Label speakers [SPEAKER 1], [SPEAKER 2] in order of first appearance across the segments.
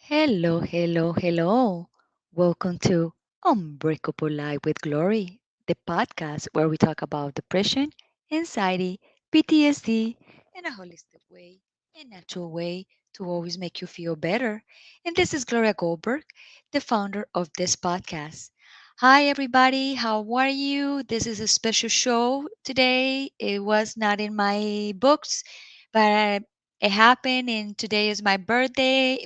[SPEAKER 1] Hello, hello, hello. Welcome to Unbreakable Life with Glory, the podcast where we talk about depression, anxiety, PTSD in a holistic way, a natural way to always make you feel better. And this is Gloria Goldberg, the founder of this podcast. Hi, everybody. How are you? This is a special show today. It was not in my books, but it happened, and today is my birthday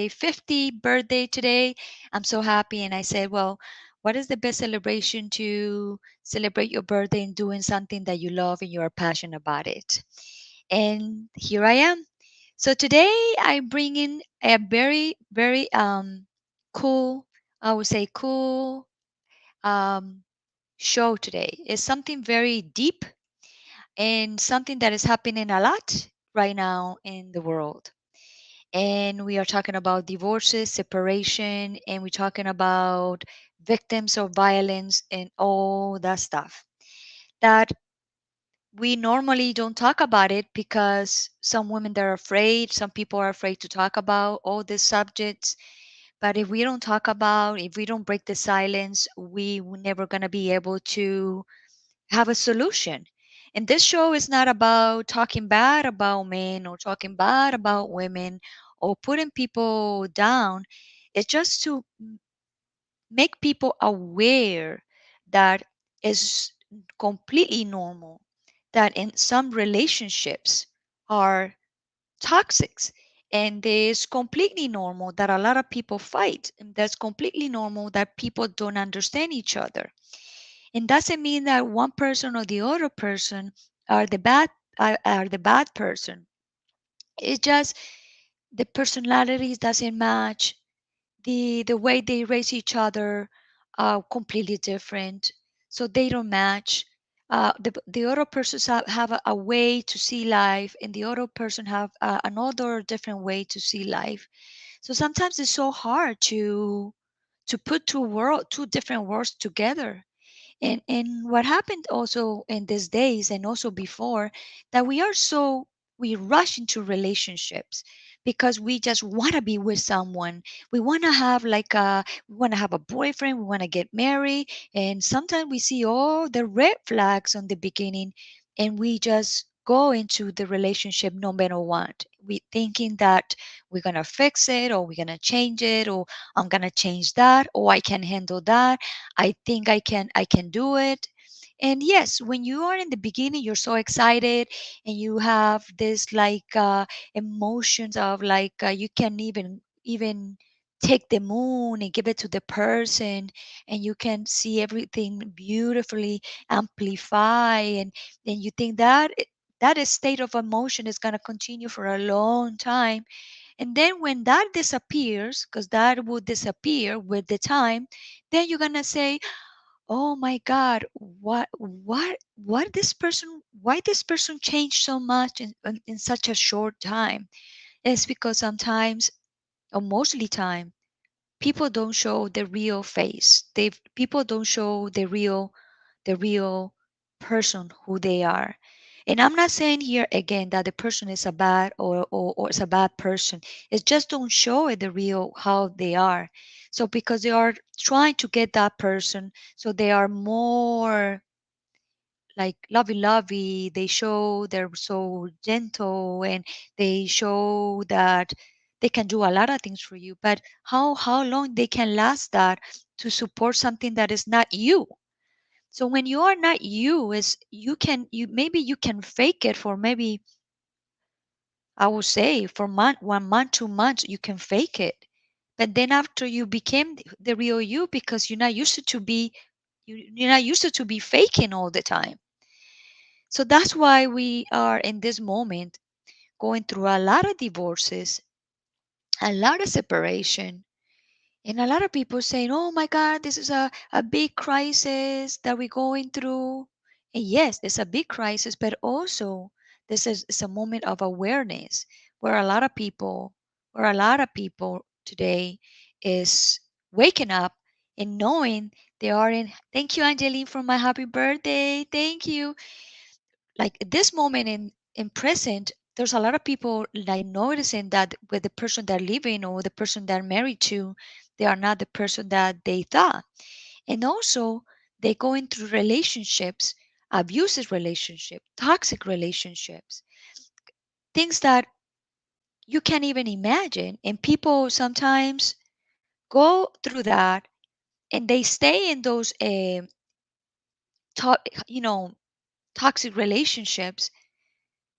[SPEAKER 1] 50 birthday today. I'm so happy, and I said, well, what is the best celebration to celebrate your birthday and doing something that you love and you are passionate about it? And here I am. So today I bring in a very cool, I would say cool um, show today. It's something very deep and something that is happening a lot right now in the world. And we are talking about divorces, separation, and we're talking about victims of violence and all that stuff that we normally don't talk about it because some women they're afraid, some people are afraid to talk about all these subjects. But if we don't talk about, if we don't break the silence, we're never going to be able to have a solution. And this show is not about talking bad about men or talking bad about women or putting people down. It's just to make people aware that it's completely normal that in some relationships are toxic, and it's completely normal that a lot of people fight, and that's completely normal that people don't understand each other. It doesn't mean that one person or the other person are the bad person. It's just the personalities doesn't match. The way they raise each other are completely different, so they don't match. The other persons have a way to see life, and the other person have another different way to see life. So sometimes it's so hard to put two different worlds together. And what happened also in these days and also before, that we rush into relationships because we just want to be with someone. We want to have we want to have a boyfriend, we want to get married, and sometimes we see all the red flags on the beginning, and we just go into the relationship no matter what. We thinking that we're gonna fix it, or we're gonna change it, or I'm gonna change that, or I can handle that. I think I can do it. And yes, when you are in the beginning, you're so excited, and you have this emotions of you can even take the moon and give it to the person, and you can see everything beautifully amplify, and you think that that state of emotion is going to continue for a long time. And then when that disappears, because that will disappear with the time, then you're gonna say, "Oh my God, what this person? Why this person changed so much in such a short time?" It's because sometimes, or mostly time, people don't show the real face. People don't show the real person who they are. And I'm not saying here again that the person is a bad or is a bad person. It's just don't show it the real how they are. So because they are trying to get that person, so they are more like lovey they show they're so gentle, and they show that they can do a lot of things for you, but how long they can last that to support something that is not you. So when you are not you, is you maybe you can fake it for maybe, I would say, for 1 month 2 months you can fake it, but then after you became the real you, because you're not used to be faking all the time. So that's why we are in this moment going through a lot of divorces, a lot of separation, and a lot of people saying, "Oh my God, this is a big crisis that we're going through." And yes, it's a big crisis, but also this is a moment of awareness where a lot of people today is waking up and knowing they are in. Thank you, Angeline, for my happy birthday. Thank you. Like this moment in present, there's a lot of people like noticing that with the person they're living or the person they're married to, they are not the person that they thought. And also, they go into relationships, abusive relationship, toxic relationships, things that you can't even imagine. And people sometimes go through that and they stay in those, you know, toxic relationships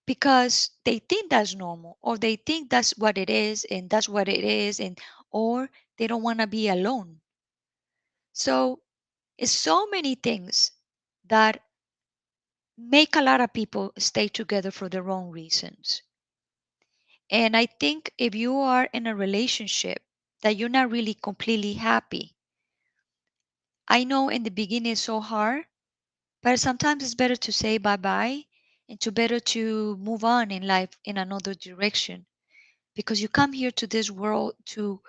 [SPEAKER 1] because they think that's normal or they think that's what it is and that's what it is, and or they don't want to be alone. So it's so many things that make a lot of people stay together for the wrong reasons. And I think if you are in a relationship that you're not really completely happy, I know in the beginning it's so hard, but sometimes it's better to say bye bye and to better to move on in life in another direction, because you come here to this world to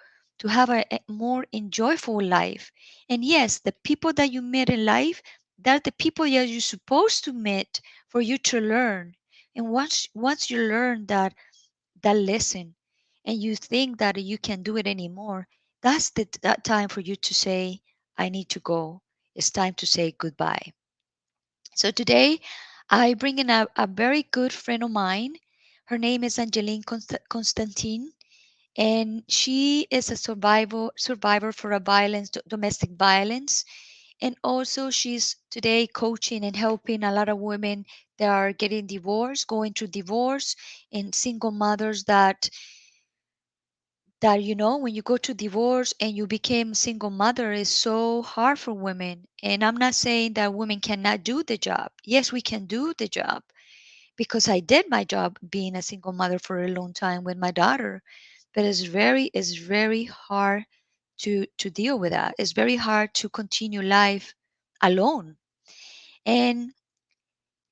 [SPEAKER 1] have a more enjoyable life. And yes, the people that you meet in life, they're the people that you're supposed to meet for you to learn. And once you learn that lesson and you think that you can do it anymore, that's that time for you to say, I need to go. It's time to say goodbye. So today I bring in a very good friend of mine. Her name is Angeline Constantine, and she is a survivor for a domestic violence. And also she's today coaching and helping a lot of women that are getting divorced, going through divorce, and single mothers that when you go to divorce and you became single mother is so hard for women. And I'm not saying that women cannot do the job. Yes, we can do the job, because I did my job being a single mother for a long time with my daughter. But it's very hard to deal with that. It's very hard to continue life alone. And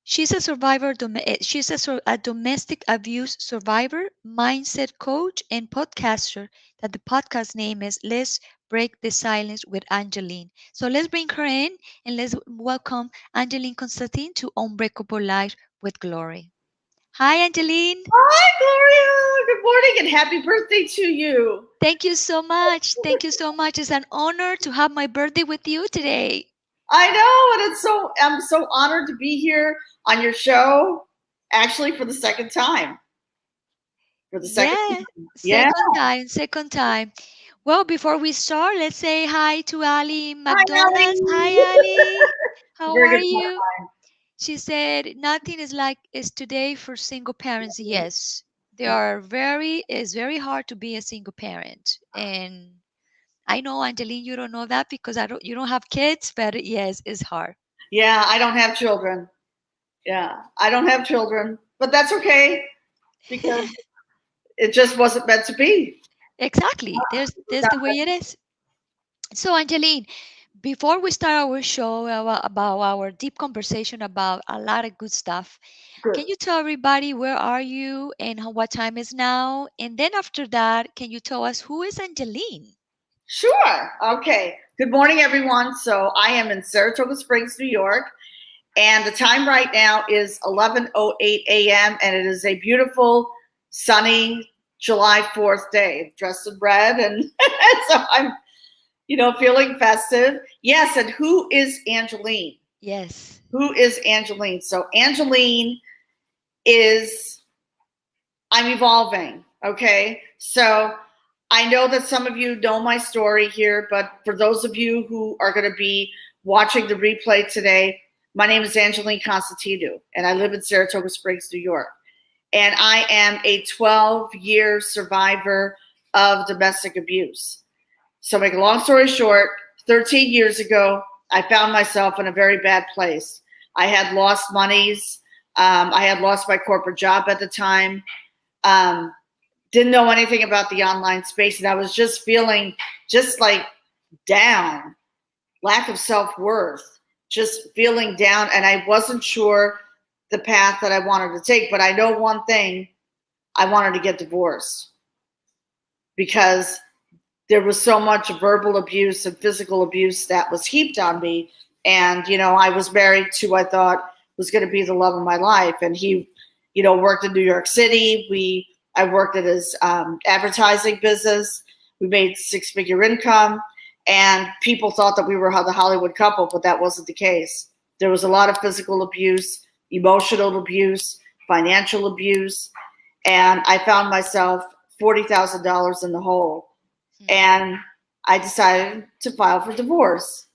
[SPEAKER 1] she's a domestic abuse survivor, mindset coach, and podcaster. That the podcast name is Let's Break the Silence with Angeline. So let's bring her in and let's welcome Angeline Constantine to Unbreakable Life with Glory. Hi, Angeline.
[SPEAKER 2] Hi, Gloria. Good morning and happy birthday to you.
[SPEAKER 1] Thank you so much. Thank you so much. It's an honor to have my birthday with you today.
[SPEAKER 2] I know, and I'm so honored to be here on your show, actually for the second time. For the second
[SPEAKER 1] Yeah,
[SPEAKER 2] time. Yeah.
[SPEAKER 1] second time, second time. Well, before we start, let's say hi to Ali
[SPEAKER 2] Hi,
[SPEAKER 1] McDonald's.
[SPEAKER 2] Allie.
[SPEAKER 1] Hi, Ali. How
[SPEAKER 2] Very
[SPEAKER 1] are
[SPEAKER 2] good.
[SPEAKER 1] you? She said nothing is like is today for single parents. Yes, it's very hard to be a single parent. And I know, Angeline, you don't know that because you don't have kids, but yes, it's hard.
[SPEAKER 2] Yeah, I don't have children. Yeah, I don't have children, but that's okay because it just wasn't meant to be.
[SPEAKER 1] Exactly. There's the way it is. So, Angeline, before we start our show about our deep conversation about a lot of good stuff,
[SPEAKER 2] Good.
[SPEAKER 1] can you tell everybody where are you and what time is now? And then after that, can you tell us who is Angeline?
[SPEAKER 2] Sure. Okay. Good morning, everyone. So I am in Saratoga Springs, New York. And the time right now is 11:08 a.m. and it is a beautiful, sunny July 4th day. Dressed in red, and so I'm, feeling festive. Yes, and who is Angeline?
[SPEAKER 1] Yes.
[SPEAKER 2] Who is Angeline? So Angeline is I'm evolving. Okay, so I know that some of you know my story here, but for those of you who are going to be watching the replay today, my name is Angeline Constatinou, and I live in Saratoga Springs, New York. And I am a 12-year survivor of domestic abuse. So, make a long story short, 13 years ago, I found myself in a very bad place. I had lost monies. I had lost my corporate job at the time. Um, didn't know anything about the online space, and I was just feeling just like down, lack of self-worth, just feeling down, and I wasn't sure the path that I wanted to take. But I know one thing: I wanted to get divorced because there was so much verbal abuse and physical abuse that was heaped on me. And I was married to I thought was going to be the love of my life, and worked in New York City. I worked at his advertising business. We made six-figure income, and people thought that we were the Hollywood couple, but that wasn't the case. There was a lot of physical abuse, emotional abuse, financial abuse, and I found myself $40,000 in the hole.
[SPEAKER 1] Hmm.
[SPEAKER 2] And I decided to file for divorce.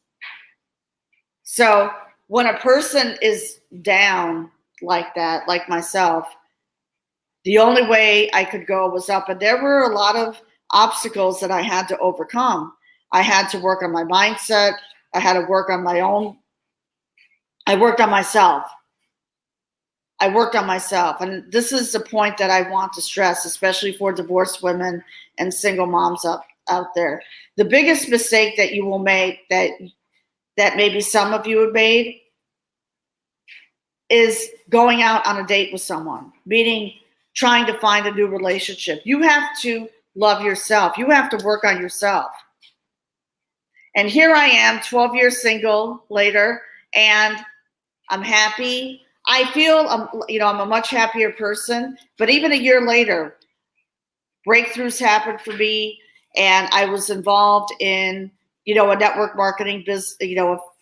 [SPEAKER 2] So when a person is down like that, like myself, the only way I could go was up. And there were a lot of obstacles that I had to overcome. I had to work on my mindset. I had to work on my own. I worked on myself. I worked on myself. And this is the point that I want to stress, especially for divorced women and single moms out there. The biggest mistake that you will make, that maybe some of you have made, is going out on a date with someone, meaning trying to find a new relationship. You have to love yourself. You have to work on yourself. And here I am, 12 years single later, and I'm happy. I feel, I'm a much happier person. But even a year later, breakthroughs happened for me, and I was involved in, a network marketing business,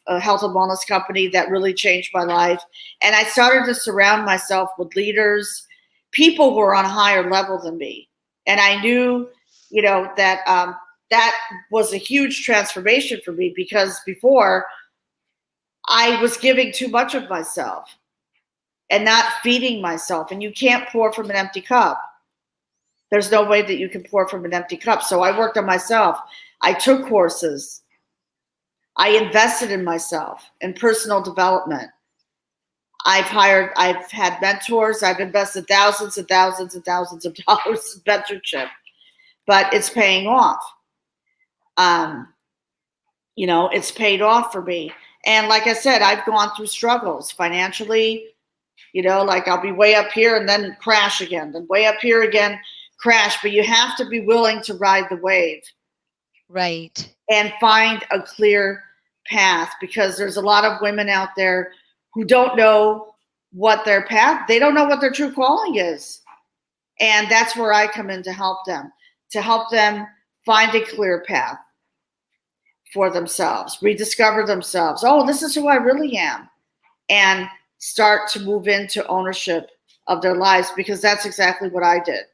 [SPEAKER 2] a health and wellness company that really changed my life. And I started to surround myself with leaders, people who were on a higher level than me. And I knew, that was a huge transformation for me, because before I was giving too much of myself and not feeding myself. And you can't pour from an empty cup. There's no way that you can pour from an empty cup. So I worked on myself. I took courses. I invested in myself and personal development. I've had mentors. I've invested thousands and thousands and thousands of dollars in mentorship, but it's paying off. Um, it's paid off for me. And like I said, I've gone through struggles financially, like I'll be way up here and then crash again, then way up here again, crash. But you have to be willing to ride the wave
[SPEAKER 1] Right.
[SPEAKER 2] and find a clear path, because there's a lot of women out there who don't know what their path, they don't know what their true calling is. And that's where I come in to help them find a clear path for themselves, rediscover themselves. Oh, this is who I really am. And start to move into ownership of their lives, because that's exactly what I did.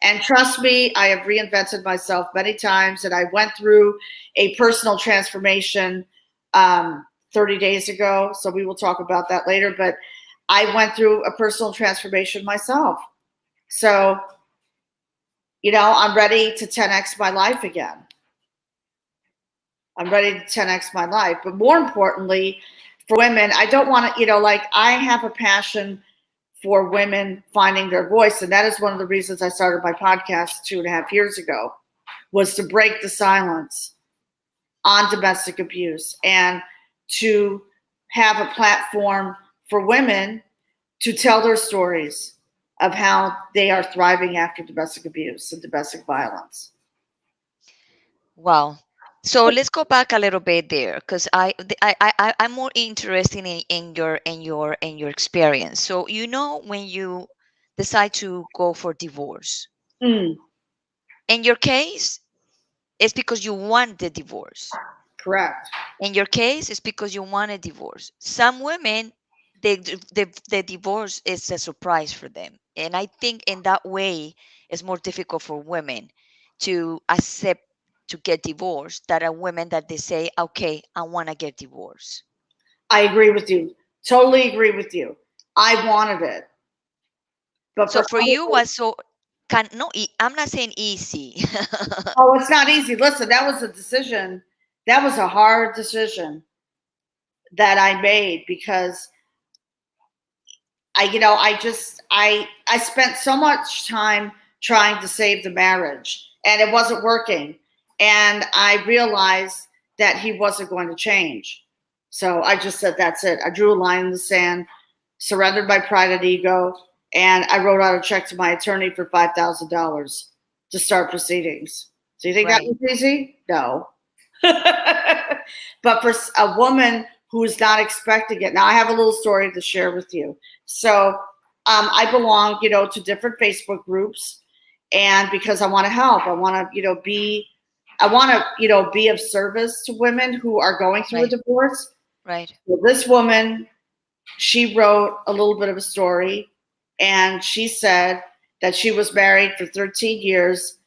[SPEAKER 2] And trust me, I have reinvented myself many times, and I went through a personal transformation 30 days ago. So we will talk about that later. But I went through a personal transformation myself. So, I'm ready to 10x my life again. I'm ready to 10x my life. But more importantly, for women, I don't want to, I have a passion for women finding their voice. And that is one of the reasons I started my podcast 2.5 years ago, was to break the silence on domestic abuse and to have a platform for women to tell their stories of how they are thriving after domestic abuse and domestic violence.
[SPEAKER 1] Wow. So let's go back a little bit there, because I'm more interested in your experience. So when you decide to go for divorce,
[SPEAKER 2] Mm,
[SPEAKER 1] in your case, it's because you want the divorce.
[SPEAKER 2] correct.
[SPEAKER 1] In your case, it's because you want a divorce. Some women, the divorce is a surprise for them. And I think in that way, it's more difficult for women to accept to get divorced than a women that they say, okay, I want to get divorced.
[SPEAKER 2] I agree with you. Totally agree with you. I wanted it. But
[SPEAKER 1] So
[SPEAKER 2] for
[SPEAKER 1] for you
[SPEAKER 2] other,
[SPEAKER 1] was so can no I'm not saying easy.
[SPEAKER 2] oh, it's not easy. Listen, that was a decision. That was a hard decision that I made, because I spent so much time trying to save the marriage, and it wasn't working. And I realized that he wasn't going to change. So I just said, that's it. I drew a line in the sand, surrendered my pride and ego, and I wrote out a check to my attorney for $5,000 to start proceedings. Do you think that
[SPEAKER 1] Right.
[SPEAKER 2] was easy? No. But for a woman who is not expecting it, now I have a little story to share with you. So I belong, to different Facebook groups, and because I want to help, I want to, be of service to women who are going through a
[SPEAKER 1] Right.
[SPEAKER 2] divorce.
[SPEAKER 1] Right.
[SPEAKER 2] So this woman, she wrote a little bit of a story, and she said that she was married for 13 years,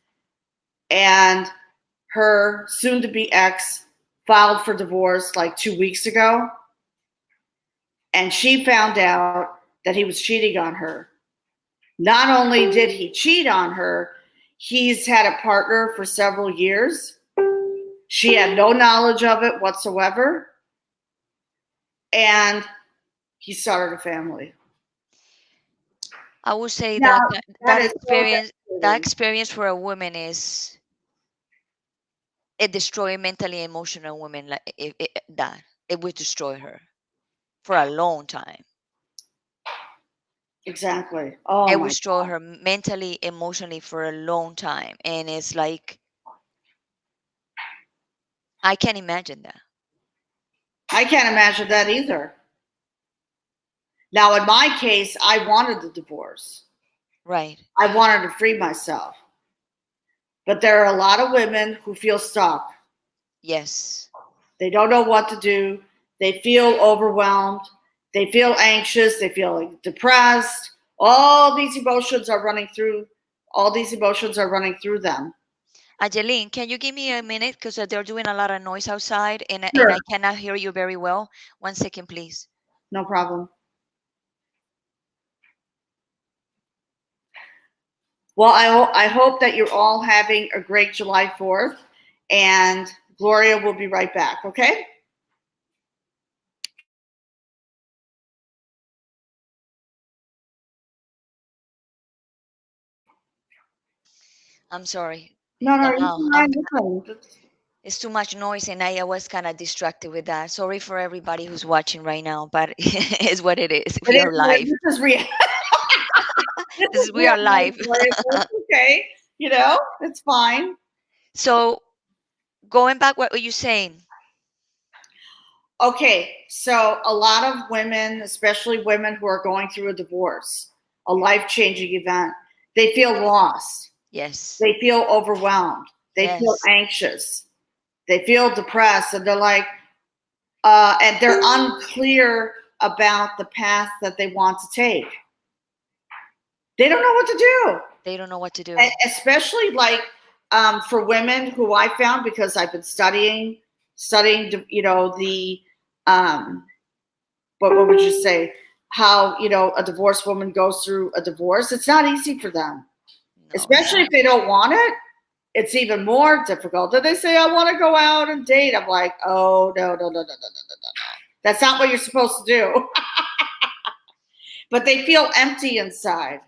[SPEAKER 2] and her soon-to-be ex filed for divorce like 2 weeks ago, and she found out that he was cheating on her. Not only did he cheat on her, he's had a partner for several years. She had no knowledge of it whatsoever, and he started a family.
[SPEAKER 1] I would say
[SPEAKER 2] Now,
[SPEAKER 1] that
[SPEAKER 2] that is so
[SPEAKER 1] that
[SPEAKER 2] devastating.
[SPEAKER 1] experience for a woman is it destroy mentally emotional women like that it would destroy her for a long time.
[SPEAKER 2] Exactly. Oh
[SPEAKER 1] It would
[SPEAKER 2] my
[SPEAKER 1] destroy her mentally, emotionally for a long time, and it's like I can't imagine that.
[SPEAKER 2] I can't imagine that either. Now, in my case, I wanted the divorce.
[SPEAKER 1] Right.
[SPEAKER 2] I wanted to free myself. But there are a lot of women who feel stuck.
[SPEAKER 1] Yes.
[SPEAKER 2] They don't know what to do. They feel overwhelmed. They feel anxious. They feel like depressed. All these emotions are running through them.
[SPEAKER 1] Angeline, can you give me a minute because they're doing a lot of noise outside and
[SPEAKER 2] Sure.
[SPEAKER 1] I cannot hear you very well. 1 second, please.
[SPEAKER 2] No problem. Well, I hope that you're all having a great July 4th, and Gloria will be right back, okay?
[SPEAKER 1] I'm sorry.
[SPEAKER 2] No, no, you're
[SPEAKER 1] Now
[SPEAKER 2] fine. Listen.
[SPEAKER 1] it's too much noise and I was kind of distracted with that. Sorry for everybody who's watching right now, but it's what it is.
[SPEAKER 2] It
[SPEAKER 1] We
[SPEAKER 2] is,
[SPEAKER 1] are live.
[SPEAKER 2] this is real. This
[SPEAKER 1] This
[SPEAKER 2] is
[SPEAKER 1] is we
[SPEAKER 2] real
[SPEAKER 1] are
[SPEAKER 2] life,
[SPEAKER 1] live.
[SPEAKER 2] Gloria. So it's okay. It's fine.
[SPEAKER 1] So going back, what were you saying?
[SPEAKER 2] Okay, so a lot of women, especially women who are going through a divorce, a life changing event, they feel lost.
[SPEAKER 1] Yes.
[SPEAKER 2] They feel overwhelmed. They feel
[SPEAKER 1] Yes.
[SPEAKER 2] anxious. They feel depressed. And they're like, and they're unclear about the path that they want to take. They don't know what to do.
[SPEAKER 1] They don't know what to do.
[SPEAKER 2] Especially like for women who I found, because I've been studying, the um, what would you say? How a divorced woman goes through a divorce. It's not easy for them,
[SPEAKER 1] No, it's
[SPEAKER 2] especially
[SPEAKER 1] not.
[SPEAKER 2] if they don't want it. It's even more difficult. Then they say, "I want to go out and date." I'm like, "Oh no, no, no, no, no, no, no, no! That's not what you're supposed to do." But they feel empty inside.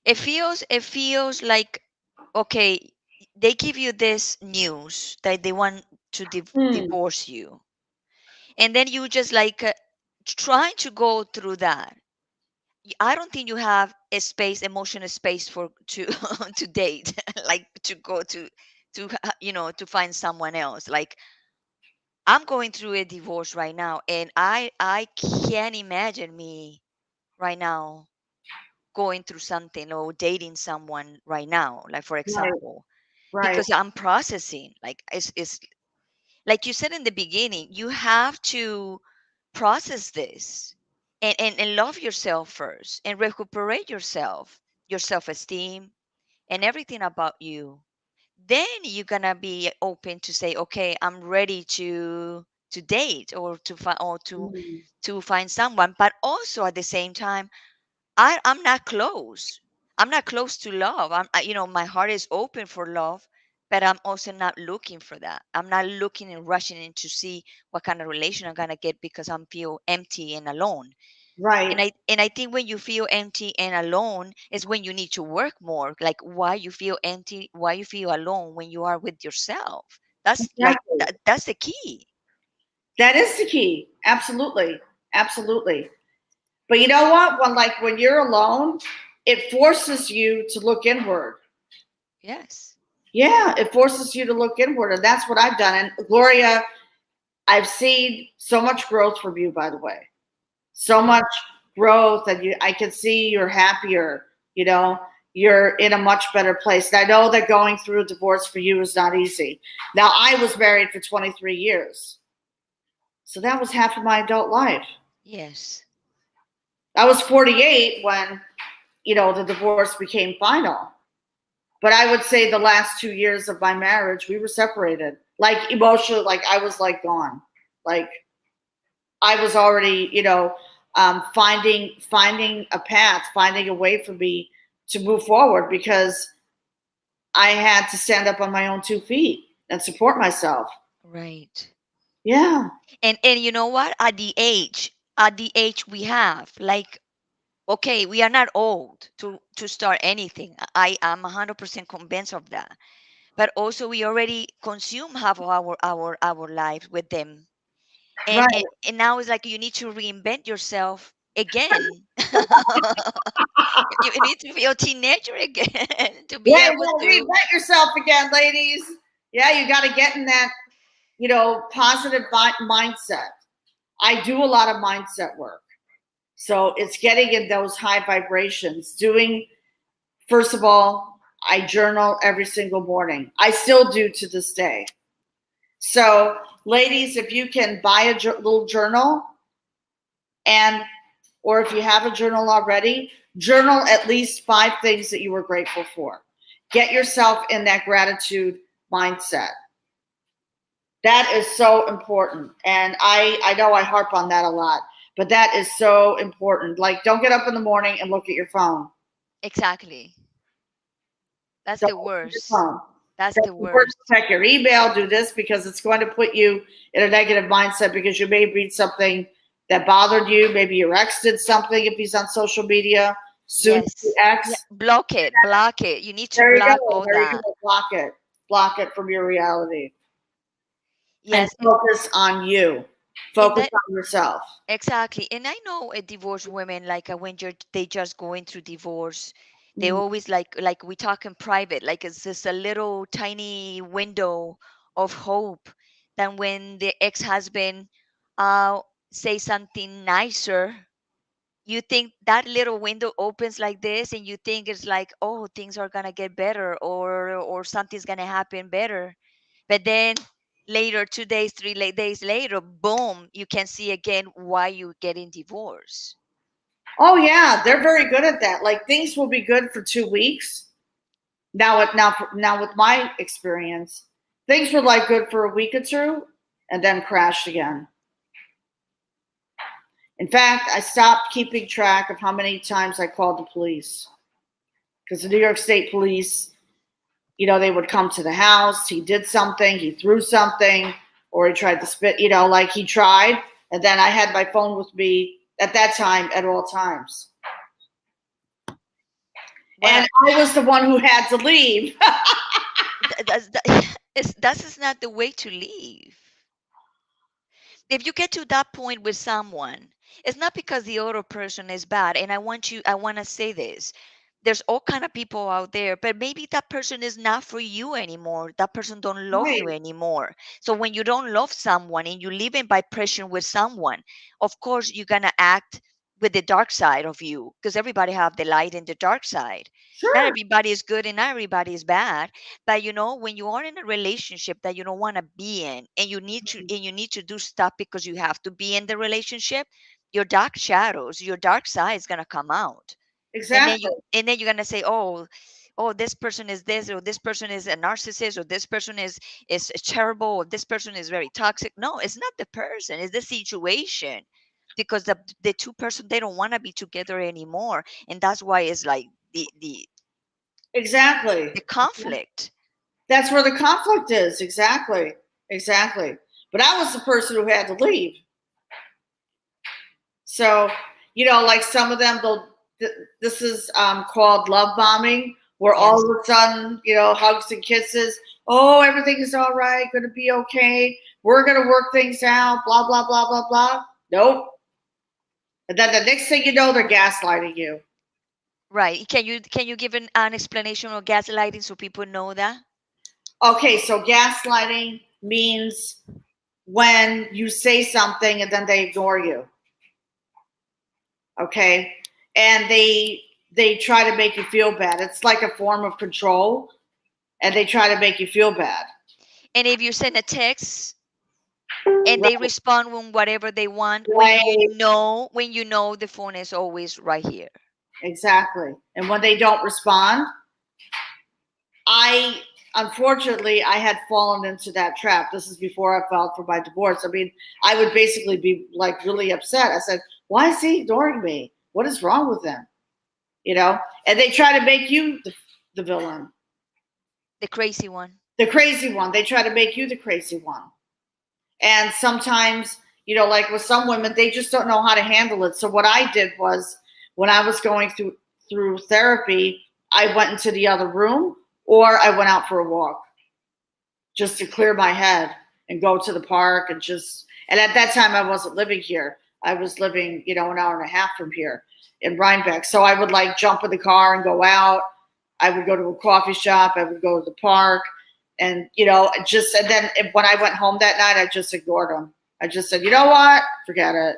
[SPEAKER 1] It feels like okay, they give you this news that they want to
[SPEAKER 2] Hmm.
[SPEAKER 1] divorce you. And then you just like trying to go through that. I don't think you have a space, emotional space for to to date, like to go to find someone else. Like I'm going through a divorce right now, and I can't imagine me right now going through something or dating someone right now. Like for
[SPEAKER 2] Right,
[SPEAKER 1] example,
[SPEAKER 2] right,
[SPEAKER 1] because I'm processing. Like it's like you said in the beginning, you have to process this and love yourself first and recuperate yourself, your self-esteem and everything about you. Then you're gonna be open to say, okay, I'm ready to date or to find or
[SPEAKER 2] mm,
[SPEAKER 1] to find someone. But also at the same time, I'm not close. I'm not close to love. My heart is open for love, but I'm also not looking for that. I'm not looking and rushing in to see what kind of relation I'm gonna get because I'm feel empty and alone.
[SPEAKER 2] right.
[SPEAKER 1] And I think when you feel empty and alone is when you need to work more. Like why you feel empty, why you feel alone when you are with yourself. That's like
[SPEAKER 2] Exactly.
[SPEAKER 1] that's the key.
[SPEAKER 2] That is the key. Absolutely, absolutely. But you know what? When you're alone, it forces you to look inward.
[SPEAKER 1] Yes.
[SPEAKER 2] Yeah, it forces you to look inward, and that's what I've done. And Gloria, I've seen so much growth from you, by the way. So much growth, and I can see you're happier. You know, you're in a much better place. And I know that going through a divorce for you is not easy. Now, I was married for 23 years, so that was half of my adult life.
[SPEAKER 1] Yes.
[SPEAKER 2] I was 48 when, the divorce became final. But I would say the last 2 years of my marriage, we were separated. Like emotionally, like I was like gone. Like I was already, finding a path, finding a way for me to move forward because I had to stand up on my own 2 feet and support myself.
[SPEAKER 1] Right.
[SPEAKER 2] Yeah,
[SPEAKER 1] And you know what? At the age we have, like, okay, we are not old to start anything. I am 100% convinced of that. But also we already consume half of our lives with them. And,
[SPEAKER 2] right.
[SPEAKER 1] and and now it's like you need to reinvent yourself again. You need to be a teenager again to be
[SPEAKER 2] Yeah,
[SPEAKER 1] able
[SPEAKER 2] yeah,
[SPEAKER 1] to.
[SPEAKER 2] reinvent yourself again, ladies. Yeah, you got to get in that, positive mindset. I do a lot of mindset work. So it's getting in those high vibrations, doing, first of all, I journal every single morning. I still do to this day. So, ladies, if you can buy a little journal, and or if you have a journal already, journal at least 5 things that you were grateful for. Get yourself in that gratitude mindset. That is so important. And I know I harp on that a lot, but that is so important. Like, don't get up in the morning and look at your phone.
[SPEAKER 1] Exactly. That's
[SPEAKER 2] Don't
[SPEAKER 1] the
[SPEAKER 2] look at your
[SPEAKER 1] worst.
[SPEAKER 2] phone.
[SPEAKER 1] That's
[SPEAKER 2] That's
[SPEAKER 1] the
[SPEAKER 2] important
[SPEAKER 1] worst.
[SPEAKER 2] to check your email, do this because it's going to put you in a negative mindset because you may read something that bothered you. Maybe your ex did something if he's on social media. Soon to be
[SPEAKER 1] Yes. Yeah.
[SPEAKER 2] ex.
[SPEAKER 1] Block it. Block it. You need to
[SPEAKER 2] There you
[SPEAKER 1] block
[SPEAKER 2] go.
[SPEAKER 1] all
[SPEAKER 2] There you
[SPEAKER 1] that.
[SPEAKER 2] go. Block it. Block it from your reality. And
[SPEAKER 1] Yes.
[SPEAKER 2] focus on you.
[SPEAKER 1] And
[SPEAKER 2] Focus
[SPEAKER 1] that
[SPEAKER 2] on yourself.
[SPEAKER 1] exactly. And I know divorced women, like when they just going through divorce, they
[SPEAKER 2] Mm.
[SPEAKER 1] always like we talk in private, like it's just a little tiny window of hope. Than when the ex-husband uh say something nicer, you think that little window opens like this, and you think it's like, oh, things are gonna get better, or something's gonna happen better. But then later, 2 days, days later, boom, you can see again why you getting divorced.
[SPEAKER 2] Oh yeah, they're very good at that. Like things will be good for 2 weeks. Now with my experience, things were like good for a week or two, and then crashed again. In fact, I stopped keeping track of how many times I called the police because the New York State police, they would come to the house. He did something, he threw something, or he tried to spit. Like he tried, and then I had my phone with me at that time at all times,
[SPEAKER 1] Well,
[SPEAKER 2] and I was the one who had to leave.
[SPEAKER 1] that is not the way to live. If you get to that point with someone, it's not because the other person is bad. And I want to say this. There's all kind of people out there, but maybe that person is not for you anymore. That person don't love
[SPEAKER 2] Right,
[SPEAKER 1] you anymore. So when you don't love someone and you live in by pressure with someone, of course you're gonna act with the dark side of you, because everybody have the light and the dark side. Not
[SPEAKER 2] sure,
[SPEAKER 1] everybody is good and not everybody is bad. But when you are in a relationship that you don't want to be in, and you need to do stuff because you have to be in the relationship, your dark shadows, your dark side is going to come out. and then you
[SPEAKER 2] exactly,
[SPEAKER 1] and then you're going to say, oh, this person is this, or this person is a narcissist, or this person is terrible, or this person is very toxic. No, it's not the person, it's the situation. Because the two person, they don't want to be together anymore, and that's why it's like
[SPEAKER 2] exactly.
[SPEAKER 1] the conflict.
[SPEAKER 2] That's where the conflict is. Exactly, exactly. But I was the person who had to leave. So, like some of them, this is called love bombing, where all
[SPEAKER 1] Yes.
[SPEAKER 2] of a sudden, hugs and kisses. Oh, everything is all right, going to be okay. We're going to work things out, blah, blah, blah, blah, blah. Nope. And then the next thing you know, they're gaslighting you.
[SPEAKER 1] Right. Can you give an explanation of gaslighting so people know that?
[SPEAKER 2] Okay, so gaslighting means when you say something and then they ignore you. Okay, and they try to make you feel bad. It's like a form of control, and they try to make you feel bad.
[SPEAKER 1] And if you send a text and they
[SPEAKER 2] Right,
[SPEAKER 1] respond with whatever they want,
[SPEAKER 2] right,
[SPEAKER 1] when you know the phone is always right here.
[SPEAKER 2] exactly. And when they don't respond, I unfortunately I had fallen into that trap. This is before I filed for my divorce. I mean, I would basically be like really upset. I said, "Why is he ignoring me? What is wrong with him?" You know, and they try to make you the villain,
[SPEAKER 1] The crazy one.
[SPEAKER 2] the crazy one. They try to make you the crazy one. And sometimes, like with some women, they just don't know how to handle it. So what I did was, when I was going through therapy, I went into the other room or I went out for a walk just to clear my head and go to the park and at that time I wasn't living here. I was living, an hour and a half from here in Rhinebeck. So I would like jump in the car and go out. I would go to a coffee shop. I would go to the park, and and then when I went home that night, I just ignored them. I just said, you know what, forget it.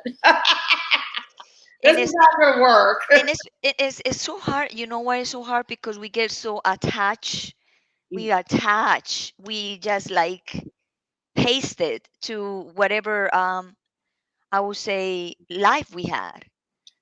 [SPEAKER 2] This
[SPEAKER 1] And
[SPEAKER 2] is not going to work.
[SPEAKER 1] it's so hard. You know why it's so hard? Because we get so attached. We just like paste it to whatever I would say life we had.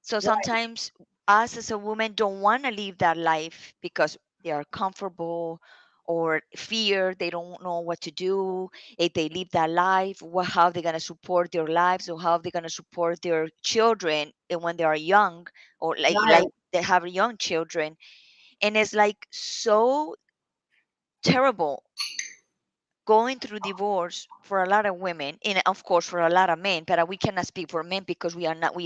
[SPEAKER 1] So
[SPEAKER 2] Right,
[SPEAKER 1] sometimes us as a woman don't want to live that life because they are comfortable or fear they don't know what to do. If they live that life, how they're gonna support their lives or how they're gonna support their children and when they are young or like
[SPEAKER 2] right,
[SPEAKER 1] they have young children. And it's like so terrible going through divorce for a lot of women and of course for a lot of men, but we cannot speak for men because we are not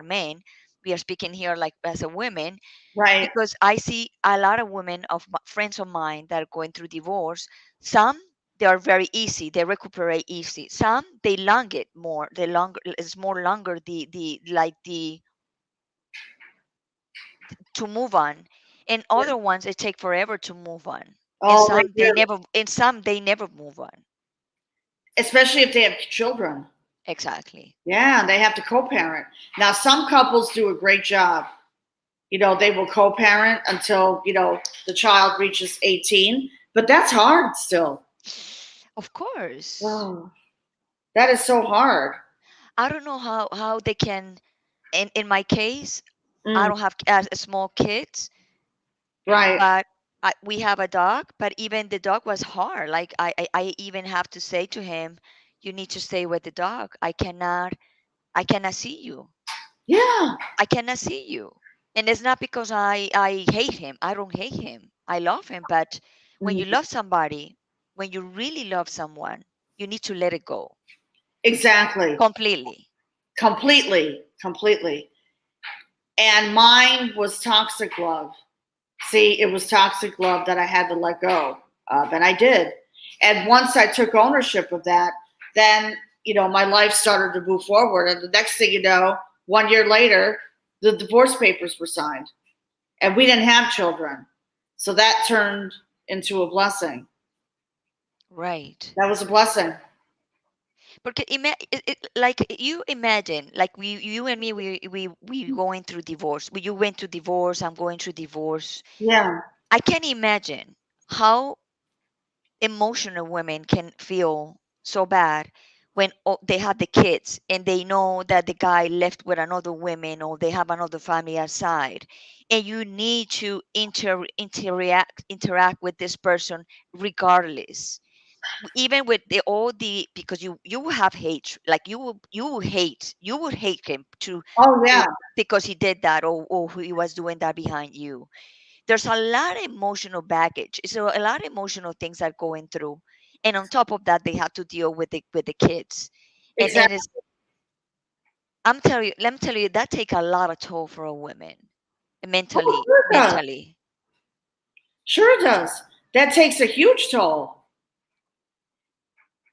[SPEAKER 1] men. We are speaking here like as a women,
[SPEAKER 2] right.
[SPEAKER 1] because I see a lot of women of friends of mine that are going through divorce. Some they are very easy, they recuperate easy. Some they long it more, the longer it's more longer the to move on, and
[SPEAKER 2] Yeah.
[SPEAKER 1] other ones it take forever to move on, and
[SPEAKER 2] Oh, they do.
[SPEAKER 1] some they never move on.
[SPEAKER 2] Especially if they have children.
[SPEAKER 1] Exactly.
[SPEAKER 2] Yeah, and they have to co-parent. Now, some couples do a great job. They will co-parent until, the child reaches 18, but that's hard still.
[SPEAKER 1] Of course.
[SPEAKER 2] Oh, that is so hard.
[SPEAKER 1] I don't know how they can. In my case, I
[SPEAKER 2] Mm,
[SPEAKER 1] don't have small kids,
[SPEAKER 2] right.
[SPEAKER 1] but we have a dog. But even the dog was hard. Like I even have to say to him, "You need to stay with the dog. I cannot see you.
[SPEAKER 2] Yeah,
[SPEAKER 1] I cannot see you." And it's not because I hate him. I don't hate him. I love him. But when
[SPEAKER 2] mm,
[SPEAKER 1] you love somebody, when you really love someone, you need to let it go
[SPEAKER 2] exactly.
[SPEAKER 1] completely.
[SPEAKER 2] Completely, completely. And mine was toxic love. See, it was toxic love that I had to let go of, and I did. And once I took ownership of that, then, my life started to move forward. And the next thing you know, 1 year later, the divorce papers were signed, and we didn't have children. So that turned into a blessing.
[SPEAKER 1] Right.
[SPEAKER 2] That was a blessing.
[SPEAKER 1] Porque like you imagine, like you and me, we going through divorce. You went through divorce. I'm going through divorce.
[SPEAKER 2] Yeah.
[SPEAKER 1] I can imagine how emotional women can feel so bad when they have the kids and they know that the guy left with another woman or they have another family outside, and you need to interact with this person regardless, even with all the, because you will have hate, like you would hate him
[SPEAKER 2] Oh,
[SPEAKER 1] to
[SPEAKER 2] yeah.
[SPEAKER 1] because he did that, or he was doing that behind you. There's a lot of emotional baggage, so a lot of emotional things are going through, and on top of that they have to deal with the kids, and
[SPEAKER 2] Exactly.
[SPEAKER 1] it's, let me tell you that take a lot of toll for a woman,
[SPEAKER 2] Oh,
[SPEAKER 1] mentally
[SPEAKER 2] sure it does.
[SPEAKER 1] mentally.
[SPEAKER 2] Sure it does. That takes a huge toll.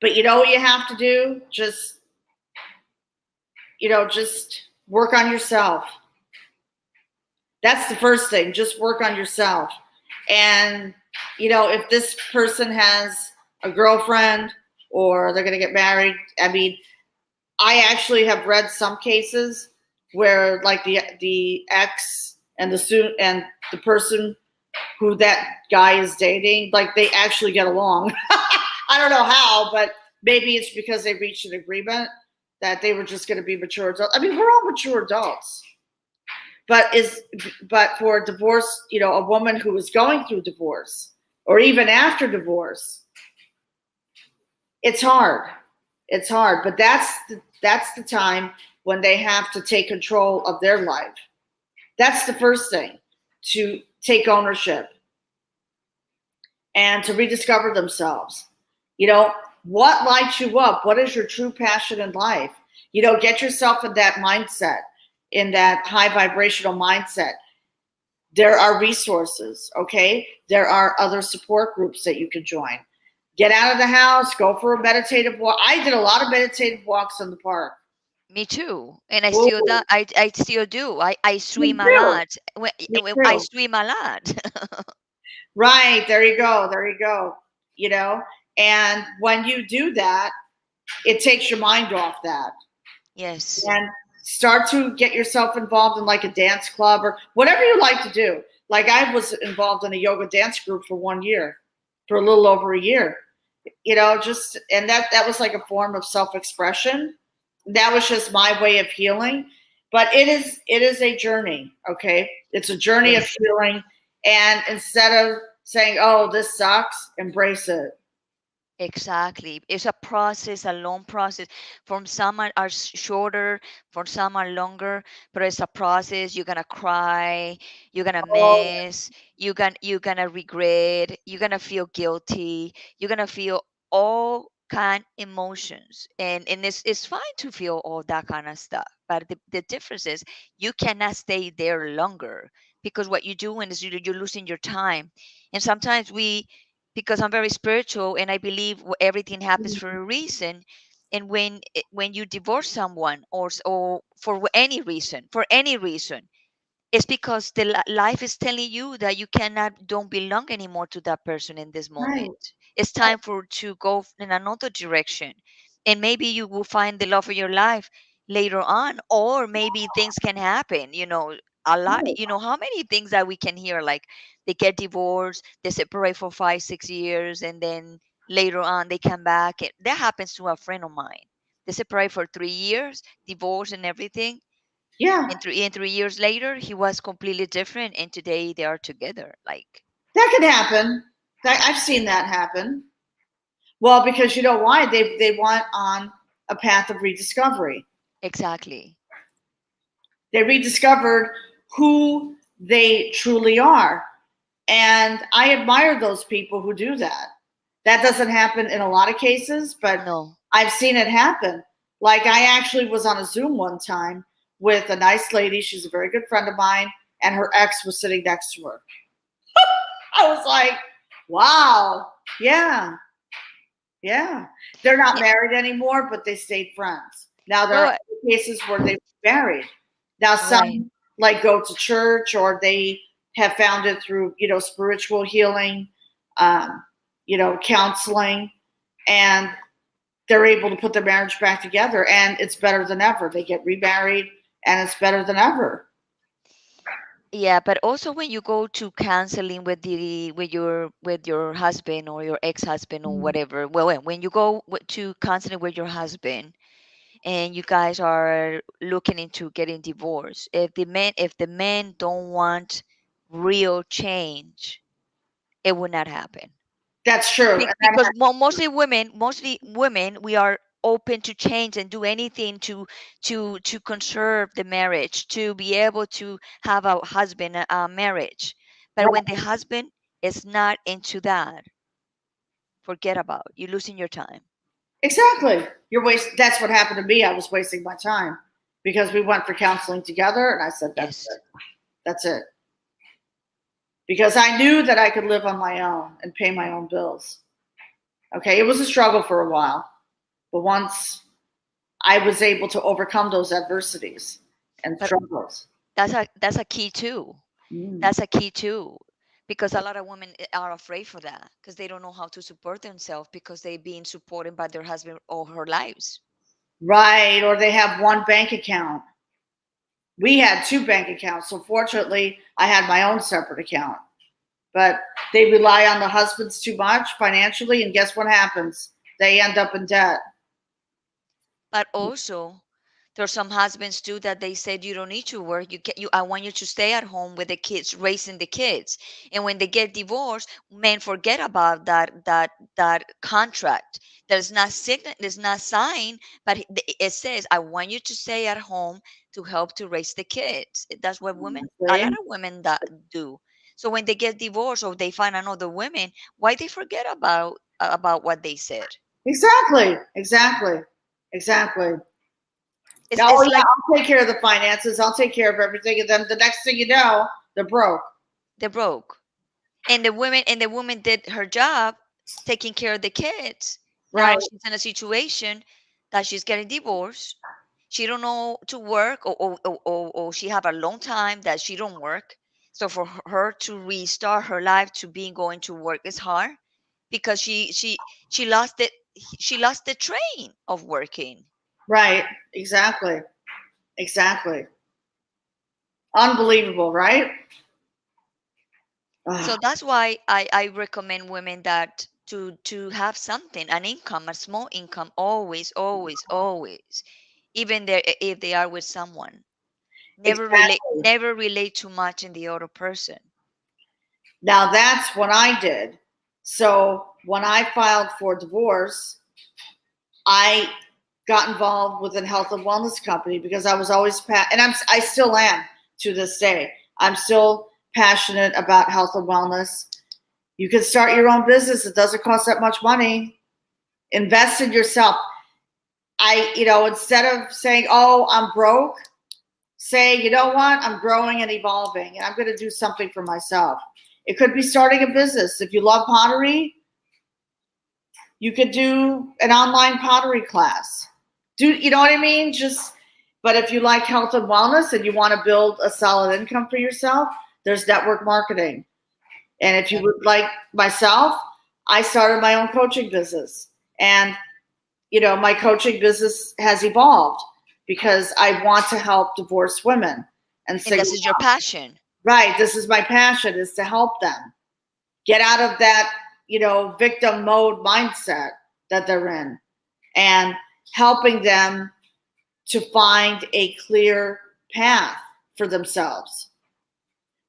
[SPEAKER 2] But you know what you have to do? Just work on yourself. That's the first thing. Just work on yourself. And, if this person has a girlfriend or they're going to get married, I mean, I actually have read some cases where like the ex and the person who that guy is dating, like they actually get along. I don't know how, but maybe it's because they reached an agreement that they were just going to be mature adults. I mean, we're all mature adults, but but for a divorce, a woman who is going through divorce or even after divorce, it's hard. It's hard, but that's the time when they have to take control of their life. That's the first thing, to take ownership and to rediscover themselves. You know, what lights you up? What is your true passion in life? Get yourself in that mindset, in that high vibrational mindset. There are resources, okay? There are other support groups that you can join. Get out of the house, go for a meditative walk. I did a lot of meditative walks in the park.
[SPEAKER 1] Me too. And I still
[SPEAKER 2] Ooh,
[SPEAKER 1] that I still do. I
[SPEAKER 2] me
[SPEAKER 1] swim a
[SPEAKER 2] too.
[SPEAKER 1] lot.
[SPEAKER 2] Me
[SPEAKER 1] I
[SPEAKER 2] too.
[SPEAKER 1] swim a lot.
[SPEAKER 2] Right, there you go. There you go. You know, and when you do that, it takes your mind off that.
[SPEAKER 1] Yes.
[SPEAKER 2] And start to get yourself involved in like a dance club or whatever you like to do. Like I was involved in a yoga dance group for 1 year, for a little over a year. Just and that was like a form of self-expression. That was just my way of healing. But it is a journey, okay? It's a journey of
[SPEAKER 1] Yes.
[SPEAKER 2] healing. And instead of saying, "Oh, this sucks," embrace it.
[SPEAKER 1] Exactly. It's a process, a long process. For some are shorter, for some are longer, but it's a process. You're gonna cry, you're gonna
[SPEAKER 2] Oh,
[SPEAKER 1] miss, you're gonna regret, you're gonna feel guilty, you're gonna feel all kind emotions. And it's fine to feel all that kind of stuff. But the difference is you cannot stay there longer because what you're doing is you're losing your time. And sometimes because I'm very spiritual and I believe everything happens for a reason. And when you divorce someone or for any reason, it's because life is telling you that you cannot don't belong anymore to that person in this
[SPEAKER 2] right.
[SPEAKER 1] moment. It's time for to go in another direction, and maybe you will find the love of your life later on, or maybe things can happen. A lot.
[SPEAKER 2] Right.
[SPEAKER 1] How many things that we can hear, like they get divorced, they separate for 5 6 years, and then later on they come back. That happens to a friend of mine. They separate for 3 years, divorce and everything,
[SPEAKER 2] Yeah,
[SPEAKER 1] and 3 years later he was completely different, and today they are together, like.
[SPEAKER 2] that could happen. I've seen that happen. Well, because you know why? They want on a path of rediscovery.
[SPEAKER 1] Exactly.
[SPEAKER 2] They rediscovered who they truly are. And I admire those people who do that. That doesn't happen in a lot of cases, but
[SPEAKER 1] No.
[SPEAKER 2] I've seen it happen. Like I actually was on a Zoom one time with a nice lady. She's a very good friend of mine, and her ex was sitting next to her. I was like, wow, yeah, yeah. They're not
[SPEAKER 1] Yeah.
[SPEAKER 2] married anymore, but they stayed friends. Now there are
[SPEAKER 1] Well,
[SPEAKER 2] cases where they were married. Now
[SPEAKER 1] right.
[SPEAKER 2] some like go to church or they have found it through, spiritual healing, um, counseling, and they're able to put their marriage back together and it's better than ever. They get remarried and it's better than ever.
[SPEAKER 1] Yeah, but also when you go to counseling with your husband or your ex-husband or whatever. Well, when you go to counseling with your husband and you guys are looking into getting divorced, if the men don't want real change, it will not happen.
[SPEAKER 2] That's true. And that
[SPEAKER 1] Because mostly women, we are open to change and do anything to conserve the marriage, to be able to have a husband, a marriage. But when
[SPEAKER 2] right.
[SPEAKER 1] the husband is not into that, forget about, you're losing your time.
[SPEAKER 2] Exactly. That's what happened to me. I was wasting my time because we went for counseling together and I said that's
[SPEAKER 1] Yes.
[SPEAKER 2] it. That's it. Because I knew that I could live on my own and pay my own bills. Okay, it was a struggle for a while, but once I was able to overcome those adversities and
[SPEAKER 1] But
[SPEAKER 2] struggles.
[SPEAKER 1] that's a key too.
[SPEAKER 2] Mm.
[SPEAKER 1] That's a key too. Because a lot of women are afraid for that because they don't know how to support themselves because they've been supported by their husband all her lives.
[SPEAKER 2] Right, or they have one bank account. We had two bank accounts, so fortunately, I had my own separate account. But they rely on the husbands too much financially, and guess what happens? They end up in debt.
[SPEAKER 1] But also, there are some husbands too that they said you don't need to work. I want you to stay at home with the kids, raising the kids. And when they get divorced, men forget about that contract. There's not signed, but it says I want you to stay at home to help to raise the kids. That's what a lot
[SPEAKER 2] See?
[SPEAKER 1] of women that do. So when they get divorced or they find another woman, why they forget about what they said?
[SPEAKER 2] Exactly, exactly, exactly. Oh
[SPEAKER 1] It's
[SPEAKER 2] yeah,
[SPEAKER 1] like
[SPEAKER 2] I'll take care of the finances. I'll take care of everything, and then the next thing you know, they're broke.
[SPEAKER 1] they're broke. And the woman did her job taking care of the kids.
[SPEAKER 2] Right,
[SPEAKER 1] Now she's in a situation that she's getting divorced. She don't know to work, or she have a long time that she don't work. So for her to restart her life to being going to work is hard because she lost it. She lost the train of working.
[SPEAKER 2] right, exactly, exactly. Unbelievable, right?
[SPEAKER 1] So
[SPEAKER 2] Ugh,
[SPEAKER 1] that's why I recommend women that to have something, an income, a small income, always, always, always, even if they are with someone.
[SPEAKER 2] exactly.
[SPEAKER 1] Never relate too much in the other person.
[SPEAKER 2] Now that's what I did. So when I filed for divorce, I got involved with a health and wellness company because I was always and I still am to this day. I'm still passionate about health and wellness. You can start your own business. It doesn't cost that much money. Invest in yourself. Instead of saying, "Oh, I'm broke," say, "You know what? I'm growing and evolving, and I'm going to do something for myself." It could be starting a business. If you love pottery, you could do an online pottery class. You know what I mean? But if you like health and wellness and you want to build a solid income for yourself, there's network marketing. And if you
[SPEAKER 1] Yeah.
[SPEAKER 2] would like myself, I started my own coaching business. And, my coaching business has evolved because I want to help divorced women and
[SPEAKER 1] And this
[SPEAKER 2] single
[SPEAKER 1] is your
[SPEAKER 2] moms.
[SPEAKER 1] passion.
[SPEAKER 2] Right. This is my passion, is to help them get out of that, victim mode mindset that they're in, and helping them to find a clear path for themselves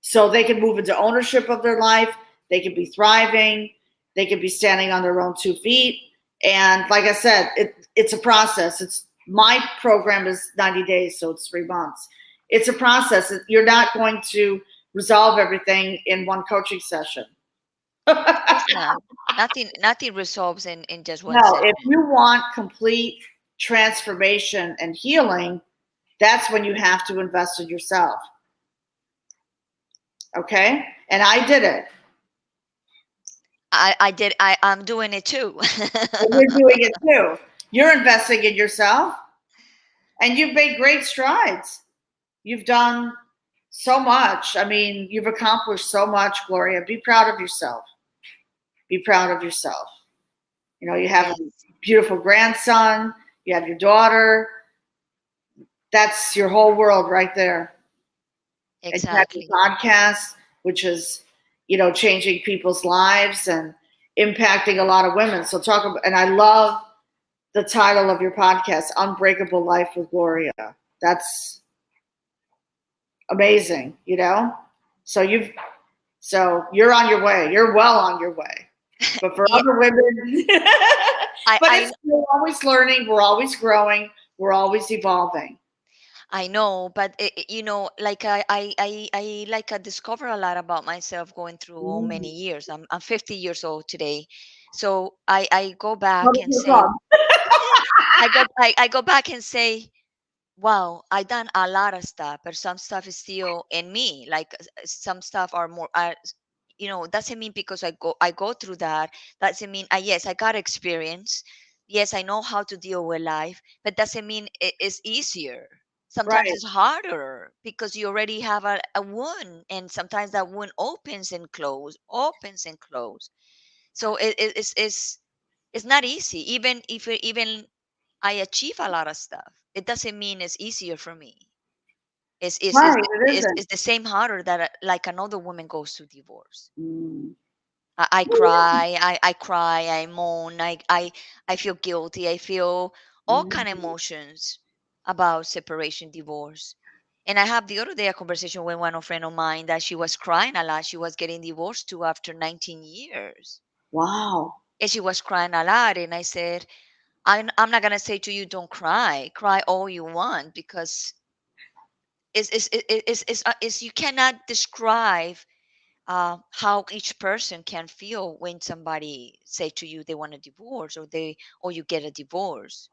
[SPEAKER 2] so they can move into ownership of their life. They can be thriving. They can be standing on their own 2 feet. And like I said, it's a process. It's My program is 90 days, so it's 3 months. It's a process. You're not going to resolve everything in one coaching session.
[SPEAKER 1] It's not. Nothing resolves in just one
[SPEAKER 2] No, if
[SPEAKER 1] session.
[SPEAKER 2] you want complete transformation and healing, that's when you have to invest in yourself. Okay? And I did it.
[SPEAKER 1] I did. I'm doing it too.
[SPEAKER 2] And you're doing it too. You're investing in yourself, and you've made great strides. You've done so much. I mean, you've accomplished so much, Gloria. Be proud of yourself. Be proud of yourself. You have a
[SPEAKER 1] Yes,
[SPEAKER 2] beautiful grandson, you have your daughter. That's your whole world right there. And you have your
[SPEAKER 1] exactly.
[SPEAKER 2] podcast, which is, changing people's lives and impacting a lot of women. So talk about, and I love the title of your podcast, Unbreakable Life with Gloria. That's amazing, So you're on your way. You're well on your way. But for
[SPEAKER 1] Yeah,
[SPEAKER 2] other women, but
[SPEAKER 1] I
[SPEAKER 2] we're always learning, we're always growing, we're always evolving.
[SPEAKER 1] I know, but like I like I discover a lot about myself going through all
[SPEAKER 2] Mm.
[SPEAKER 1] many years. I'm 50 years old today, so I go
[SPEAKER 2] What
[SPEAKER 1] back
[SPEAKER 2] is
[SPEAKER 1] and
[SPEAKER 2] your
[SPEAKER 1] say,
[SPEAKER 2] club?
[SPEAKER 1] yeah, I go back and say, wow, I done a lot of stuff, but some stuff is still in me. Like some stuff are more, doesn't mean because I go through that. Doesn't mean yes, I got experience. Yes, I know how to deal with life, but doesn't mean it's easier. Sometimes
[SPEAKER 2] Right,
[SPEAKER 1] it's harder because you already have a wound, and sometimes that wound opens and close. So it's not easy. Even if even I achieve a lot of stuff, it doesn't mean it's easier for me. Is is is
[SPEAKER 2] Right, it isn't.
[SPEAKER 1] is the same harder that like another woman goes through divorce.
[SPEAKER 2] Mm.
[SPEAKER 1] I cry, I cry, I moan, I feel guilty, I feel all kind of
[SPEAKER 2] Mm.
[SPEAKER 1] emotions about separation, divorce. And I have the other day a conversation with one friend of mine that she was crying a lot. She was getting divorced too after 19 years.
[SPEAKER 2] Wow.
[SPEAKER 1] And she was crying a lot. And I said, I'm not gonna say to you, don't cry. Cry all you want because it's you cannot describe how each person can feel when somebody say to you they want a divorce or you get a divorce.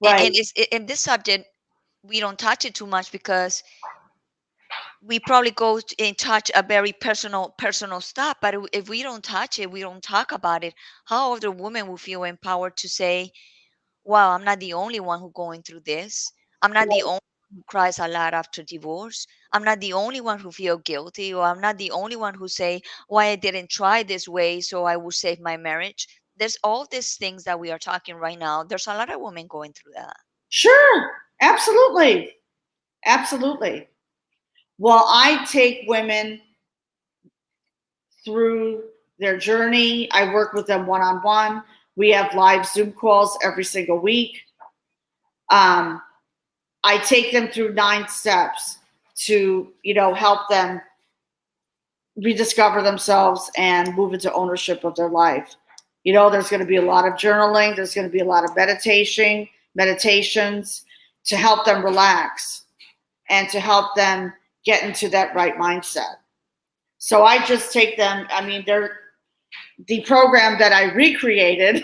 [SPEAKER 2] Right.
[SPEAKER 1] In this subject we don't touch it too much because we probably and touch a very personal stuff. But if we don't touch it, we don't talk about it, how other women will feel empowered to say, wow, I'm not the only one who going through this. I'm not the only one who cries a lot after divorce. I'm not the only one who feel guilty, or I'm not the only one who say why I didn't try this way so I will save my marriage. There's all these things that we are talking right now. There's a lot of women going through that.
[SPEAKER 2] Sure. Absolutely. Absolutely. Well, I take women through their journey. I work with them one on one. We have live Zoom calls every single week. Um, I take them through 9 steps to, help them rediscover themselves and move into ownership of their life. There's going to be a lot of journaling. There's going to be a lot of meditations to help them relax and to help them get into that right mindset. So I just take them, they're the program that I recreated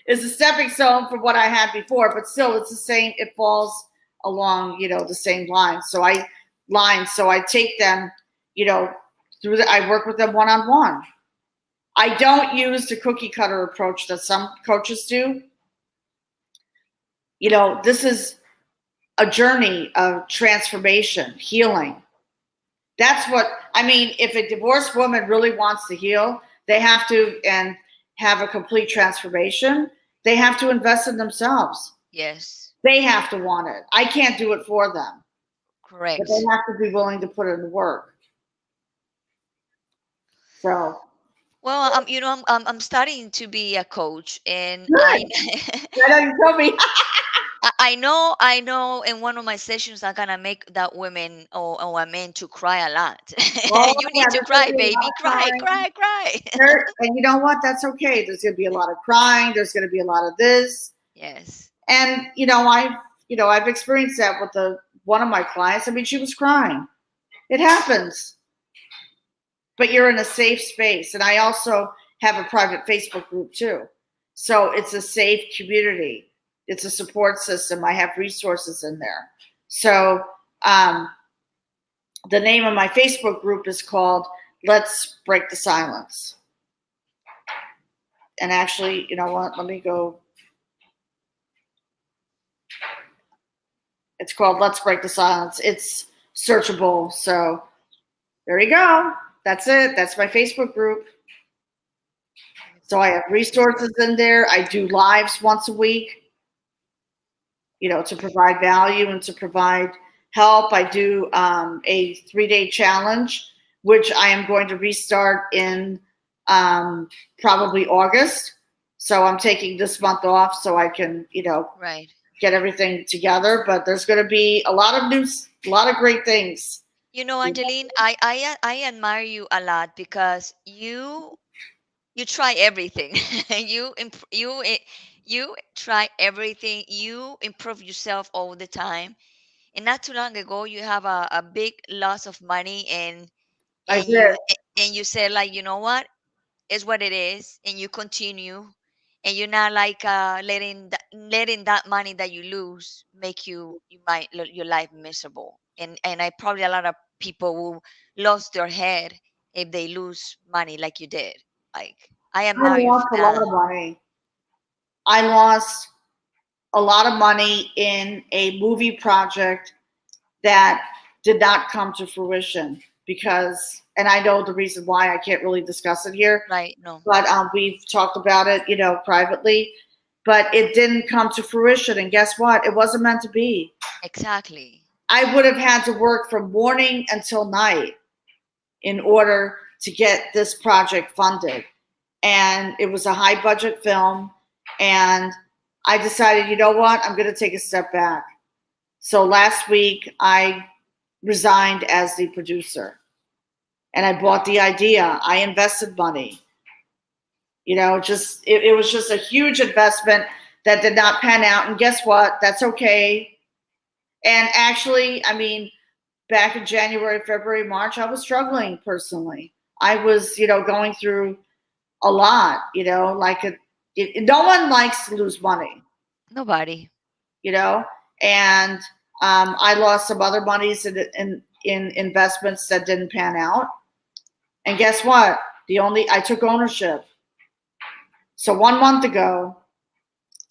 [SPEAKER 2] is a stepping stone from what I had before, but still it's the same, it falls along, the same lines. So I take them, you know, I work with them one on one. I don't use the cookie cutter approach that some coaches do. This is a journey of transformation, healing. That's what if a divorced woman really wants to heal, they have to and have a complete transformation. They have to invest in themselves.
[SPEAKER 1] Yes,
[SPEAKER 2] They have to want it. I can't do it for them, but they
[SPEAKER 1] correct.
[SPEAKER 2] have to be willing to put in the work. So
[SPEAKER 1] Well, I'm studying to be a coach, and I
[SPEAKER 2] good. I know you told me.
[SPEAKER 1] I know in one of my sessions I'm gonna make that women or a man to cry a lot.
[SPEAKER 2] Oh
[SPEAKER 1] You
[SPEAKER 2] yeah,
[SPEAKER 1] need to
[SPEAKER 2] there's gonna
[SPEAKER 1] cry,
[SPEAKER 2] be a lot
[SPEAKER 1] baby.
[SPEAKER 2] of
[SPEAKER 1] Cry,
[SPEAKER 2] crying.
[SPEAKER 1] cry, cry.
[SPEAKER 2] And you know what? That's okay. There's gonna be a lot of crying. There's gonna be a lot of this.
[SPEAKER 1] Yes.
[SPEAKER 2] And I've experienced that with the one of my clients. She was crying. It happens. But you're in a safe space. And I also have a private Facebook group too. So it's a safe community. It's a support system. I have resources in there. So um, the name of my Facebook group is called Let's Break the Silence. And actually, you know what? Let me go. It's called Let's Break the Silence. It's searchable. So there you go. That's it. That's my Facebook group.
[SPEAKER 1] Let me
[SPEAKER 2] So
[SPEAKER 1] put
[SPEAKER 2] I
[SPEAKER 1] that
[SPEAKER 2] have
[SPEAKER 1] on Facebook.
[SPEAKER 2] resources in there. I do lives once a week, to provide value and to provide help. I do a 3-day challenge, which I am going to restart in probably August. So I'm taking this month off so I can,
[SPEAKER 1] Right.
[SPEAKER 2] get everything together. But there's going to be a lot of great things.
[SPEAKER 1] Angeline, I admire you a lot because you try everything. You try everything. You improve yourself all the time. And not too long ago, you have a big loss of money,
[SPEAKER 2] I
[SPEAKER 1] and
[SPEAKER 2] did.
[SPEAKER 1] you said like, you know what, it's what it is, and you continue, and you're not like letting that money that you lose make your life miserable. And I probably a lot of people will lost their head if they lose money like you did. Like I
[SPEAKER 2] I
[SPEAKER 1] admire you
[SPEAKER 2] lost
[SPEAKER 1] for
[SPEAKER 2] a lot
[SPEAKER 1] that.
[SPEAKER 2] of money. I lost a lot of money in a movie project that did not come to fruition because, and I know the reason why. I can't really discuss it here,
[SPEAKER 1] Right? No.
[SPEAKER 2] but we've talked about it, privately. but it didn't come to fruition. And guess what? It wasn't meant to be.
[SPEAKER 1] Exactly.
[SPEAKER 2] I would have had to work from morning until night in order to get this project funded. And it was a high budget film. And I decided, you know what? I'm going to take a step back. So last week, I resigned as the producer and I bought the idea. I invested money. It was just a huge investment that did not pan out. And guess what? That's okay. And actually, I mean, back in January, February, March, I was struggling personally. I was, going through a lot, no one likes to lose money,
[SPEAKER 1] Nobody.
[SPEAKER 2] you know, and I lost some other monies in investments that didn't pan out. And guess what? I took ownership. So 1 month ago,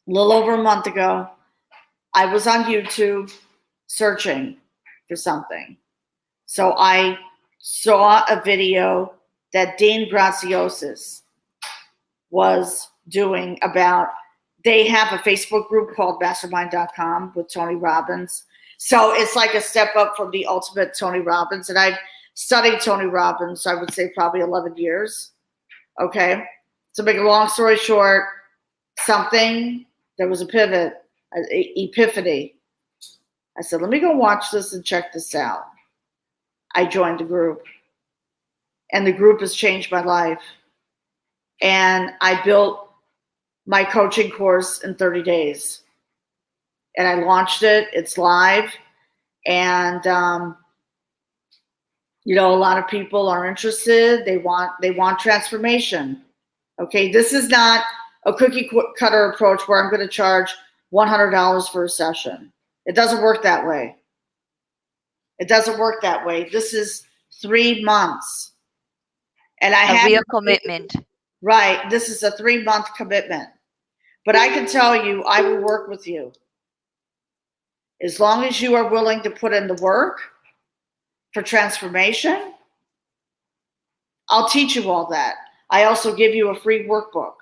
[SPEAKER 2] a little over a month ago, I was on YouTube searching for something. So I saw a video that Dean Graziosis was doing about, they have a Facebook group called mastermind.com with Tony Robbins. So it's like a step up from the ultimate Tony Robbins. And I've studied Tony Robbins, I would say probably 11 years. Okay. To make a long story short, there was a pivot, an epiphany. I said, let me go watch this and check this out. I joined the group, and the group has changed my life. And I built my coaching course in 30 days. And I launched it. It's live. And, a lot of people are interested. They want transformation. Okay, this is not a cookie cutter approach where I'm going to charge $100 for a session. It doesn't work that way. It doesn't work that way. This is 3 months. And I
[SPEAKER 1] A
[SPEAKER 2] had
[SPEAKER 1] real commitment.
[SPEAKER 2] Right. This is a 3-month commitment. But I can tell you, I will work with you. As long as you are willing to put in the work for transformation, I'll teach you all that. I also give you a free workbook.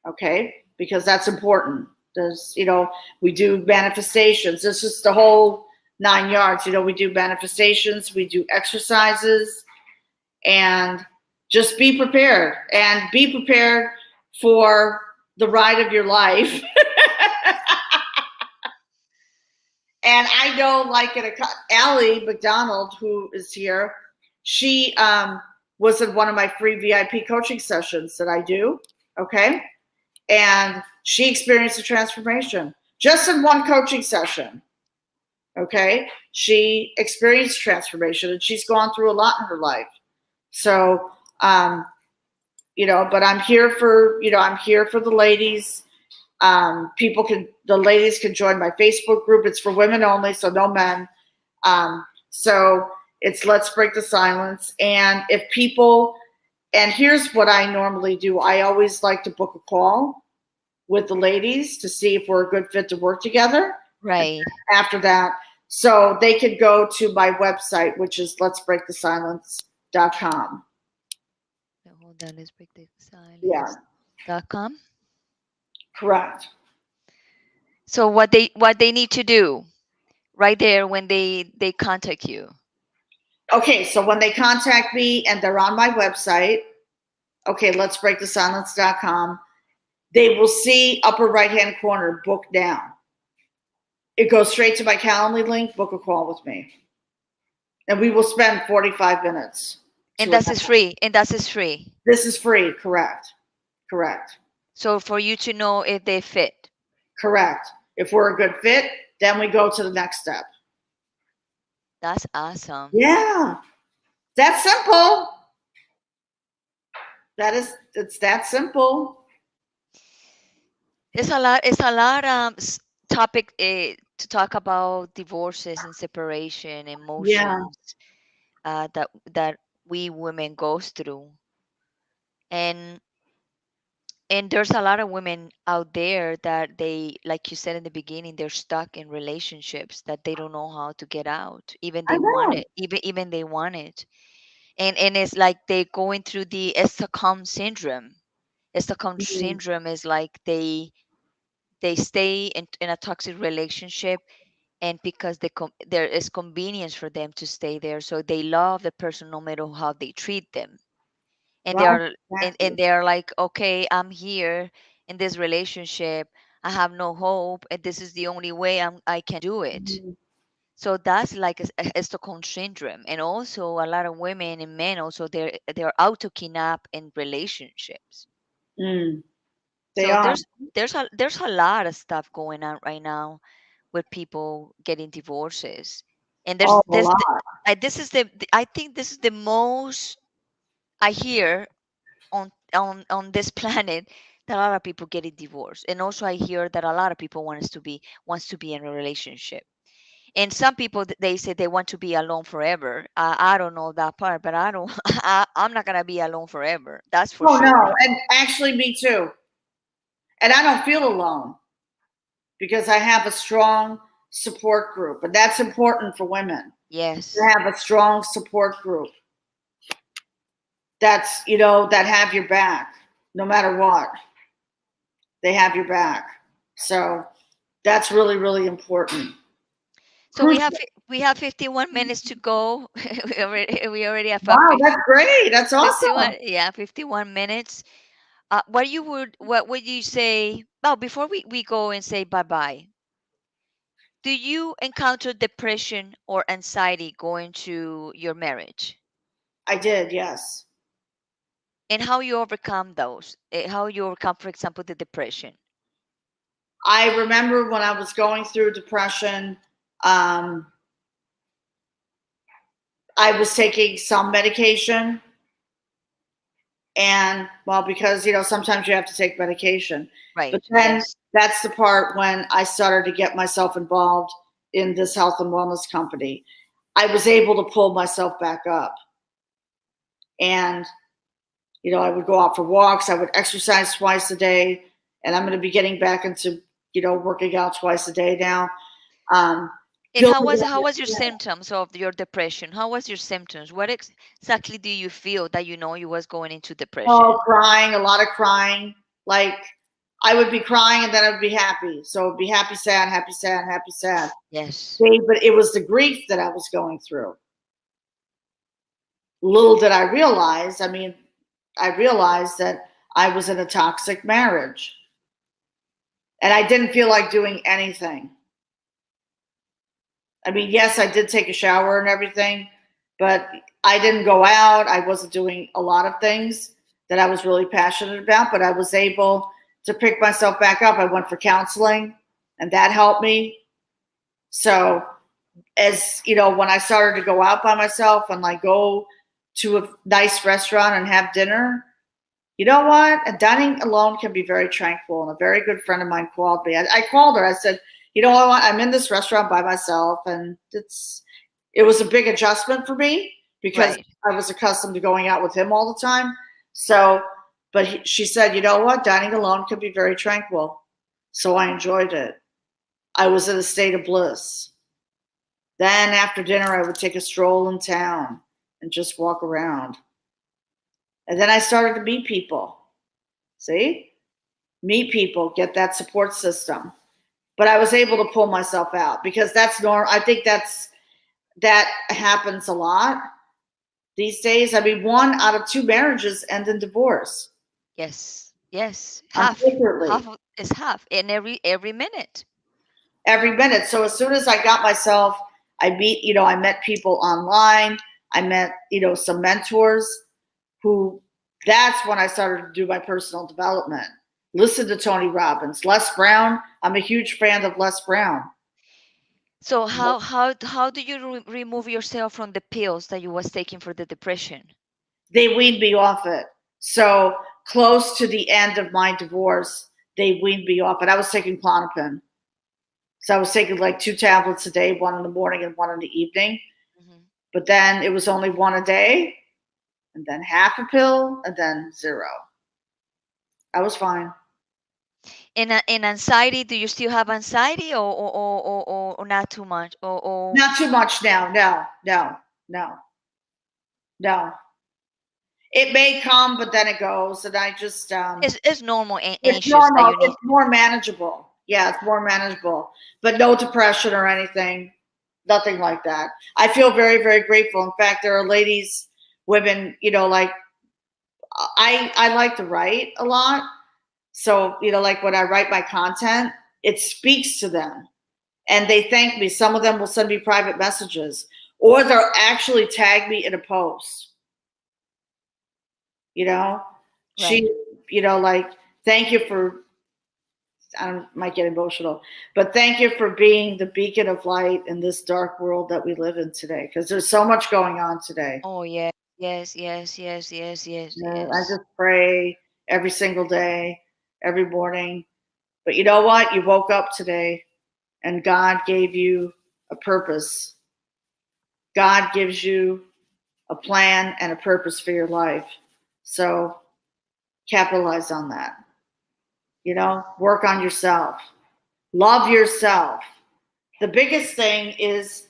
[SPEAKER 2] Okay? Because that's important. We do manifestations. This is the whole 9 yards. We do manifestations, we do exercises, and just be prepared. And be prepared for the ride of your life. And I know, like Allie McDonald, who is here, she was in one of my free VIP coaching sessions that I do. Okay. And she experienced a transformation just in one coaching session. Okay. She experienced transformation, and she's gone through a lot in her life. So, but I'm here for the ladies. The ladies can join my Facebook group. It's for women only, so no men. So it's Let's Break the Silence. And here's what I normally do. I always like to book a call with the ladies to see if we're a good fit to work together.
[SPEAKER 1] Right.
[SPEAKER 2] After that, so they could go to my website, which is letsbreakthesilence.com.
[SPEAKER 1] Hold on, let's break the silence.
[SPEAKER 2] Yeah.
[SPEAKER 1] .com.
[SPEAKER 2] Correct.
[SPEAKER 1] So what they need to do right there when they contact you.
[SPEAKER 2] Okay, so when they contact me and they're on my website, okay, letsbreakthesilence.com, they will see upper right-hand corner, book now. It goes straight to my Calendly link, book a call with me. And we will spend 45 minutes.
[SPEAKER 1] And that is free.
[SPEAKER 2] This is free, correct.
[SPEAKER 1] So for you to know if they fit.
[SPEAKER 2] Correct. If we're a good fit, then we go to the next step.
[SPEAKER 1] That's awesome.
[SPEAKER 2] Yeah. That's simple. It's that simple.
[SPEAKER 1] It's a lot topic to talk about divorces and separation, emotions, that we women goes through. And there's a lot of women out there that they, like you said in the beginning, they're stuck in relationships that they don't know how to get out. Even
[SPEAKER 2] I
[SPEAKER 1] they want
[SPEAKER 2] know.
[SPEAKER 1] it. Even they want it. And it's like they going through the Stockholm syndrome. Stockholm
[SPEAKER 2] Mhm.
[SPEAKER 1] syndrome is like they they stay in a toxic relationship, and because there is convenience for them to stay there, so they love the person no matter how they treat them. And they
[SPEAKER 2] Right.
[SPEAKER 1] are and
[SPEAKER 2] Exactly.
[SPEAKER 1] they are like, okay, I'm here in this relationship, I have no hope, and this is the only way I can do it.
[SPEAKER 2] Mhm.
[SPEAKER 1] So that's like a Stockholm syndrome. And also a lot of women and men also, they're auto kidnap in relationships.
[SPEAKER 2] Mm, they
[SPEAKER 1] So
[SPEAKER 2] are.
[SPEAKER 1] there's a lot of stuff going on right now with people getting divorces. And there's
[SPEAKER 2] Oh, a
[SPEAKER 1] this
[SPEAKER 2] lot.
[SPEAKER 1] this is I think this is the most I hear on this planet, that a lot of people getting divorced. And also I hear that a lot of people wants to be in a relationship. And some people, they say they want to be alone forever. I don't know that part, but I don't. I'm not gonna be alone forever. That's for
[SPEAKER 2] Oh
[SPEAKER 1] sure.
[SPEAKER 2] no, and actually me too. And I don't feel alone because I have a strong support group, and that's important for women to
[SPEAKER 1] Yes.
[SPEAKER 2] have a strong support group that's that have your back no matter what. They have your back. So that's really, really important.
[SPEAKER 1] So
[SPEAKER 2] Crucial.
[SPEAKER 1] we have 51 minutes to go. We already have
[SPEAKER 2] Wow, that's great. That's awesome.
[SPEAKER 1] 51, yeah, 51 minutes. What would you say? Oh, before we go and say bye bye, do you encounter depression or anxiety going to your marriage?
[SPEAKER 2] I did, yes.
[SPEAKER 1] And how you overcome those? How you overcome, for example, the depression?
[SPEAKER 2] I remember when I was going through depression, um, I was taking some medication. And well, because sometimes you have to take medication. But
[SPEAKER 1] Right.
[SPEAKER 2] then
[SPEAKER 1] Yes.
[SPEAKER 2] that's the part when I started to get myself involved in this health and wellness company. I was able to pull myself back up. And I would go out for walks, I would exercise twice a day, and I'm going to be getting back into working out twice a day now. Um,
[SPEAKER 1] And
[SPEAKER 2] building
[SPEAKER 1] how was your symptoms of your depression? How was your symptoms? What exactly do you feel that you was going into depression?
[SPEAKER 2] oh, crying, a lot of crying. Like I would be crying and then I'd be happy. So it'd be happy, sad, happy, sad, happy, sad.
[SPEAKER 1] Yes.
[SPEAKER 2] But it was the grief that I was going through. Little did I realize, I realized that I was in a toxic marriage and I didn't feel like doing anything. Yes, I did take a shower and everything, but I didn't go out. I wasn't doing a lot of things that I was really passionate about, but I was able to pick myself back up. I went for counseling and that helped me. So, as when I started to go out by myself and like go to a nice restaurant and have dinner, you know what? And dining alone can be very tranquil. And a very good friend of mine called me. I called her. I said, what? I'm in this restaurant by myself, and it was a big adjustment for me because
[SPEAKER 1] Right.
[SPEAKER 2] I was accustomed to going out with him all the time. So, but she said, you know what? Dining alone can be very tranquil. So I enjoyed it. I was in a state of bliss. Then after dinner, I would take a stroll in town and just walk around. And then I started to meet people. See? Meet people, get that support system. But I was able to pull myself out because that's normal. I think that happens a lot these days. 1 out of 2 marriages end in divorce.
[SPEAKER 1] Yes. Yes. Half.
[SPEAKER 2] Unfortunately,
[SPEAKER 1] Is half in every minute.
[SPEAKER 2] every minute. So as soon as I got myself, I met people online. I met, some mentors who that's when I started to do my personal development. Listen to Tony Robbins, Les Brown. I'm a huge fan of Les Brown.
[SPEAKER 1] So how do you remove yourself from the pills that you was taking for the depression?
[SPEAKER 2] They weaned me off it. So close to the end of my divorce, they weaned me off it. I was taking Klonopin. So I was taking like 2 tablets a day, one in the morning and one in the evening.
[SPEAKER 1] Hmm.
[SPEAKER 2] But then it was only one a day, and then half a pill, and then zero. I was fine.
[SPEAKER 1] In anxiety, do you still have anxiety, or not too much, or
[SPEAKER 2] Not too much now. No, no, no, no. It may come, but then it goes, and I just
[SPEAKER 1] it's normal
[SPEAKER 2] it's
[SPEAKER 1] anxious that
[SPEAKER 2] normal.
[SPEAKER 1] you need?
[SPEAKER 2] It's more manageable. Yeah, it's more manageable, but no depression or anything, nothing like that. I feel very, very grateful. In fact, there are ladies, women, like I like to write a lot. So, like when I write my content, it speaks to them and they thank me. Some of them will send me private messages or they'll actually tag me in a post, you know.
[SPEAKER 1] Right.
[SPEAKER 2] She, like, thank you for, might get emotional, but thank you for being the beacon of light in this dark world that we live in today because there's so much going on today.
[SPEAKER 1] Oh yeah. Yes, yes, yes, yes, yes,
[SPEAKER 2] I
[SPEAKER 1] yes.
[SPEAKER 2] just pray every single day, every morning. But you know what? You woke up today and God gave you a purpose. God gives you a plan and a purpose for your life. So capitalize on that. Work on yourself. Love yourself. The biggest thing is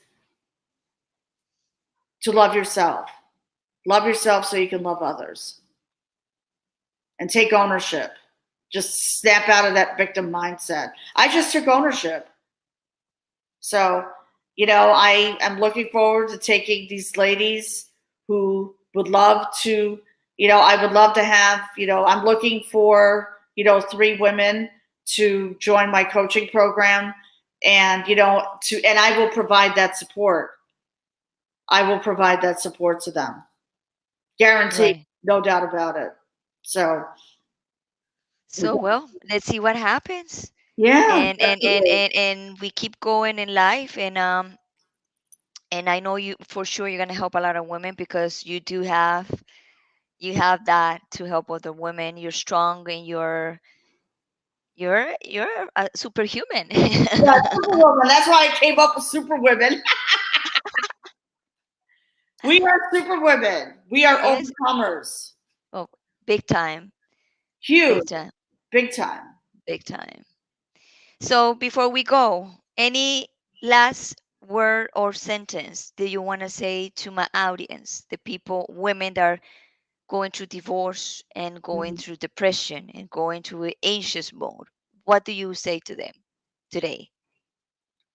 [SPEAKER 2] to love yourself. Love yourself so you can love others and take ownership. Just snap out of that victim mindset. I just took ownership. So, I am looking forward to taking these ladies who would love to, I would love to have, I'm looking for, 3 women to join my coaching program and, and I will provide that support. I will provide that support to them. Guaranteed,
[SPEAKER 1] Right.
[SPEAKER 2] no doubt about it. So,
[SPEAKER 1] So well, let's see what happens.
[SPEAKER 2] yeah,
[SPEAKER 1] And
[SPEAKER 2] definitely.
[SPEAKER 1] and we keep going in life, and I know you for sure you're gonna help a lot of women because you have that to help other women. You're strong and you're a superhuman.
[SPEAKER 2] Yeah, Superwoman. That's why I came up with Superwomen. We are Superwomen. We are
[SPEAKER 1] Yes.
[SPEAKER 2] overcomers.
[SPEAKER 1] Oh, big time,
[SPEAKER 2] Huge,
[SPEAKER 1] big time,
[SPEAKER 2] big time.
[SPEAKER 1] big time. So before we go, any last word or sentence that you want to say to my audience, the people, women that are going through divorce and going
[SPEAKER 2] Mhm.
[SPEAKER 1] through depression and going through anxious mode? What do you say to them today?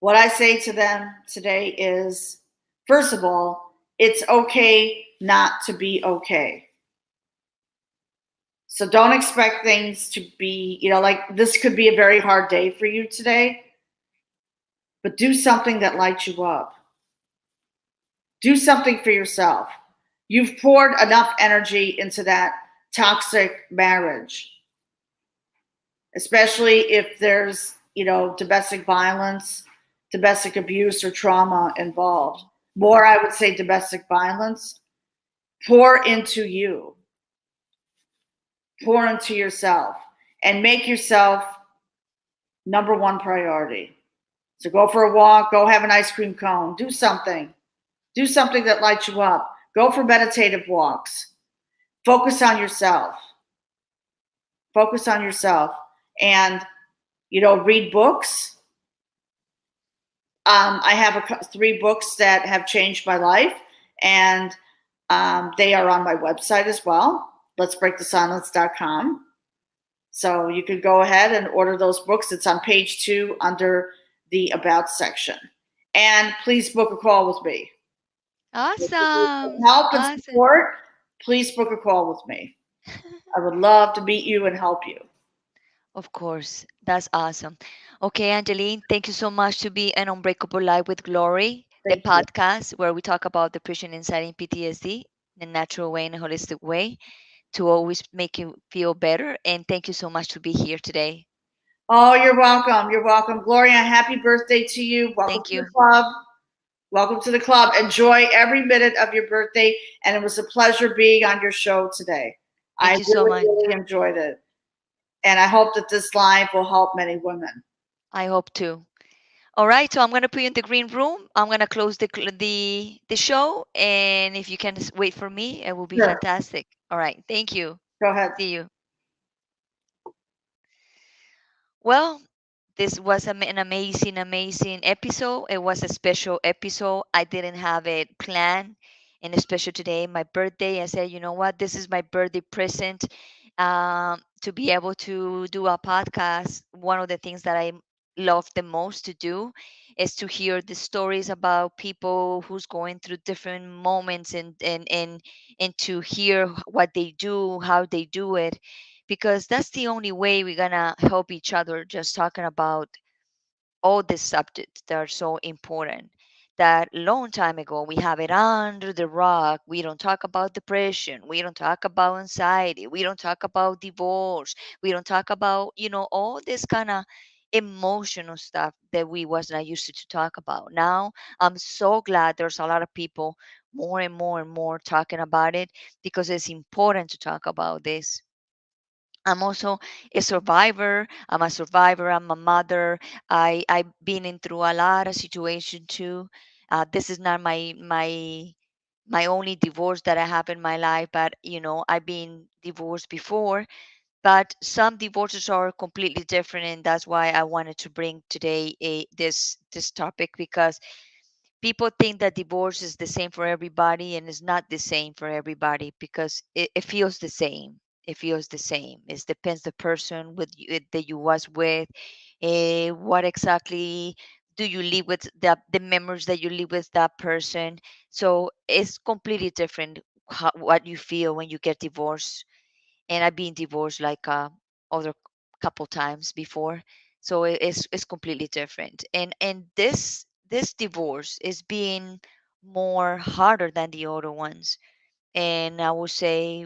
[SPEAKER 2] What I say to them today is first of all, it's okay not to be okay. So don't expect things to be, like this could be a very hard day for you today, but do something that lights you up. Do something for yourself. You've poured enough energy into that toxic marriage, especially if there's, domestic violence, domestic abuse, or trauma involved. More, I would say, domestic violence. Pour into you, pour into yourself, and make yourself number one priority. So go for a walk, go have an ice cream cone, do something. Do something that lights you up. Go for meditative walks. Focus on yourself. Focus on yourself. And, read books. I have 3 books that have changed my life, and they are on my website as well, let'sbreakthesilence.com. So you could go ahead and order those books. It's on page 2 under the About section. And please book a call with me.
[SPEAKER 1] Awesome.
[SPEAKER 2] Help and
[SPEAKER 1] Awesome.
[SPEAKER 2] support, please book a call with me. I would love to meet you and help you.
[SPEAKER 1] Of course. That's awesome. Okay, Angeline, thank you so much to be an Unbreakable Life with Glory, the
[SPEAKER 2] Thank you.
[SPEAKER 1] podcast where we talk about depression, anxiety, and PTSD in a natural way, in a holistic way, to always make you feel better. And thank you so much to be here today.
[SPEAKER 2] Oh, you're welcome. You're welcome. Gloria, happy birthday to you. Welcome
[SPEAKER 1] Thank
[SPEAKER 2] to the
[SPEAKER 1] you.
[SPEAKER 2] club. Welcome to the club. Enjoy every minute of your birthday. And it was a pleasure being on your show today. I
[SPEAKER 1] Thank you so
[SPEAKER 2] really,
[SPEAKER 1] much.
[SPEAKER 2] really enjoyed it. And I hope that this live will help many women.
[SPEAKER 1] I hope to. All right, so I'm gonna put you in the green room. I'm gonna close the show, and if you can just wait for me, it will be
[SPEAKER 2] Sure.
[SPEAKER 1] fantastic. All right, thank you.
[SPEAKER 2] Go ahead.
[SPEAKER 1] See you. Well, this was an amazing, amazing episode. It was a special episode. I didn't have it planned, and especially today, my birthday. I said, you know what, this is my birthday present. To be able to do a podcast, one of the things that I love the most to do is to hear the stories about people who's going through different moments, and to hear what they do, how they do it, because that's the only way we're gonna help each other, just talking about all these subjects that are so important, that long time ago we have it under the rug. We don't talk about depression, we don't talk about anxiety, we don't talk about divorce, we don't talk about, all this kind of emotional stuff that we was not used to talk about. Now I'm so glad there's a lot of people more and more and more talking about it, because it's important to talk about this. I'm also a survivor. I'm a survivor. I'm a mother. I've been in through a lot of situation too. This is not my only divorce that I have in my life, but I've been divorced before. But some divorces are completely different, and that's why I wanted to bring today this topic, because people think that divorce is the same for everybody, and it's not the same for everybody, because it feels the same. It feels the same. It depends the person with you, that you was with, what exactly do you live with, the memories that you live with that person. So it's completely different, what you feel when you get divorced. And I've been divorced like other couple times before, so it's completely different. And this divorce is being more harder than the other ones. And I would say,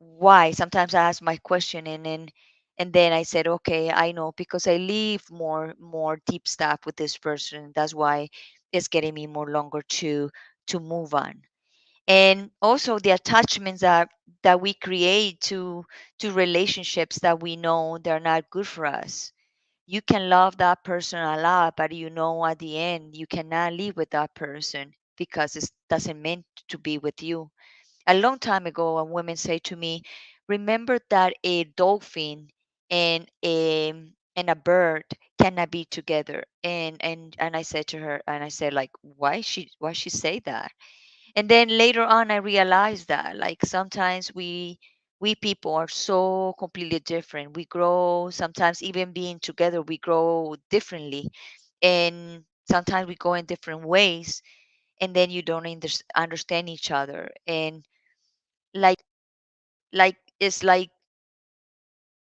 [SPEAKER 1] why? Sometimes I ask my question, and then I said, okay, I know, because I live more deep stuff with this person. That's why it's getting me more longer to move on. And also the attachments that we create to relationships that we know they're not good for us. You can love that person a lot, but at the end you cannot live with that person, because it doesn't meant to be with you. A long time ago, a woman said to me, remember that a dolphin and a bird cannot be together. And I said to her, and I said, like, why she say that? And then later on I realized that, like, sometimes we people are so completely different. We grow, sometimes even being together we grow differently, and sometimes we go in different ways, and then you don't understand each other. And like it's like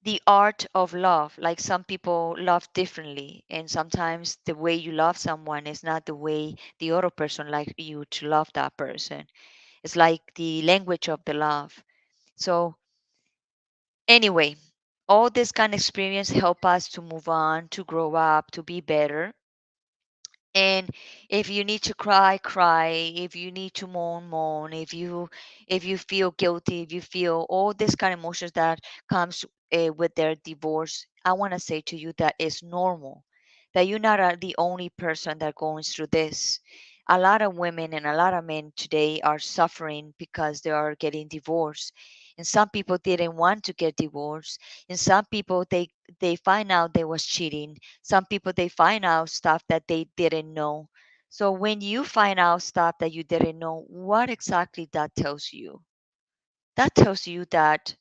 [SPEAKER 1] the art of love. Like, some people love differently, and sometimes the way you love someone is not the way the other person like you to love that person. It's like the language of the love. So anyway, all this kind of experience help us to move on, to grow up, to be better. And if you need to cry, cry. If you need to mourn, mourn. If you feel guilty, if you feel all this kind of emotions that comes with their divorce, I want to say to you that it's normal, that you're not the only person that goes through this. A lot of women and a lot of men today are suffering because they are getting divorced. And some people didn't want to get divorced. And some people, they find out they was cheating. Some people, they find out stuff that they didn't know. So when you find out stuff that you didn't know, what exactly that tells you? That tells you that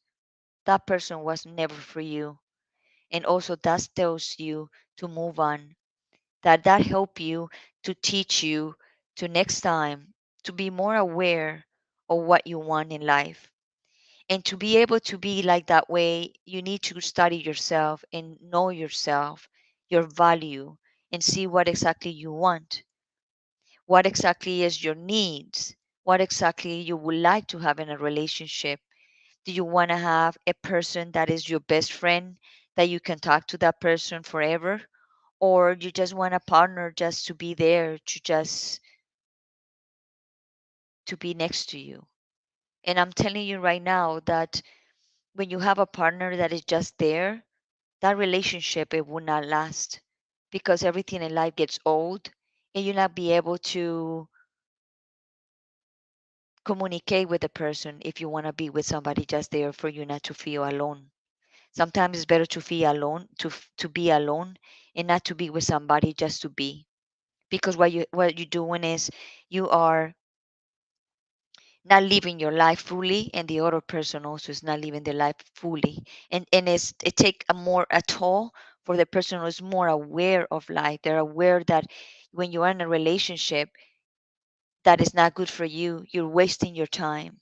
[SPEAKER 1] that person was never for you. And also that tells you to move on. That help you, to teach you, to next time, to be more aware of what you want in life. And to be able to be like that way, you need to study yourself and know yourself, your value, and see what exactly you want, what exactly is your needs, what exactly you would like to have in a relationship. Do you want to have a person that is your best friend, that you can talk to that person forever? Or you just want a partner just to be there, to be next to you? And I'm telling you right now that when you have a partner that is just there, that relationship, it will not last, because everything in life gets old, and you'll not be able to communicate with the person if you want to be with somebody just there for you not to feel alone. Sometimes it's better to feel alone, to be alone, and not to be with somebody just to be. Because what you're doing is, you are not living your life fully, and the other person also is not living their life fully. And it take a toll for the person who's more aware of life. They're aware that when you are in a relationship that is not good for you, you're wasting your time.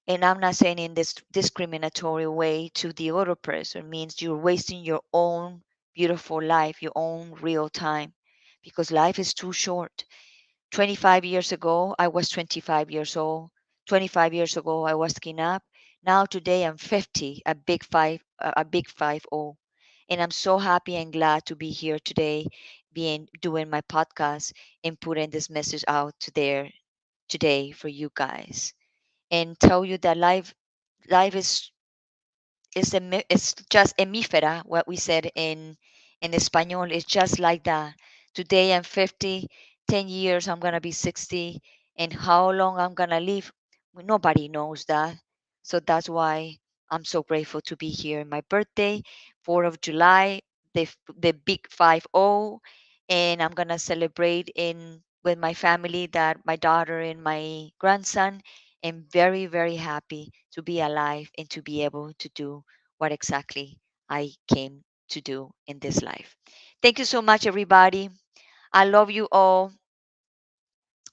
[SPEAKER 1] And I'm not saying in this discriminatory way to the other person, means you're wasting your own beautiful life, your own real time, because life is too short. 25 years ago, I was 25 years old. 25 years ago, I was kidnapped. Now today, I'm 50, a big 50. And I'm so happy and glad to be here today, doing my podcast and putting this message out to there today for you guys, and tell you that life is just hemífera. What we said in Espanol is just like that. Today I'm 50, 10 years I'm gonna be 60, and how long I'm gonna live, nobody knows that. So that's why I'm so grateful to be here. My birthday, 4th of July, the big 50, and I'm gonna celebrate in with my family, that my daughter and my grandson. I'm very, very happy to be alive and to be able to do what exactly I came to do in this life. Thank you so much, everybody. I love you all.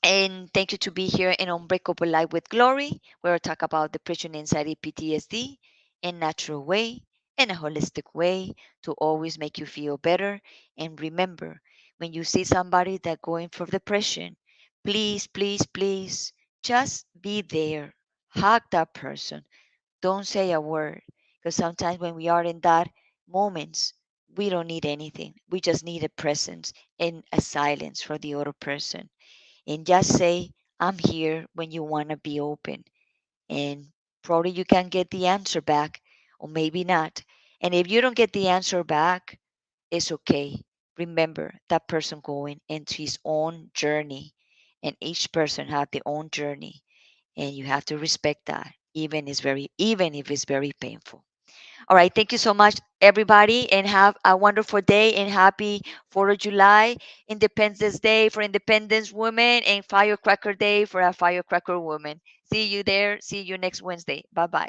[SPEAKER 1] And thank you to be here in Unbreakable Life with Glory, where I talk about depression, anxiety, PTSD in natural way, in a holistic way, to always make you feel better. And remember, when you see somebody that going for depression, please, please, please, just be there. Hug that person. Don't say a word, because sometimes when we are in that moments, we don't need anything. We just need a presence and a silence for the other person. And just say, I'm here when you want to be open. And probably you can get the answer back, or maybe not. And if you don't get the answer back, it's okay. Remember that person going into his own journey, and each person have their own journey, and you have to respect that, even if it's very painful. All right, thank you so much, everybody, and have a wonderful day, and happy 4th of July, Independence Day for Independence Women, and Firecracker Day for a Firecracker Woman. See you there. See you next Wednesday. Bye bye.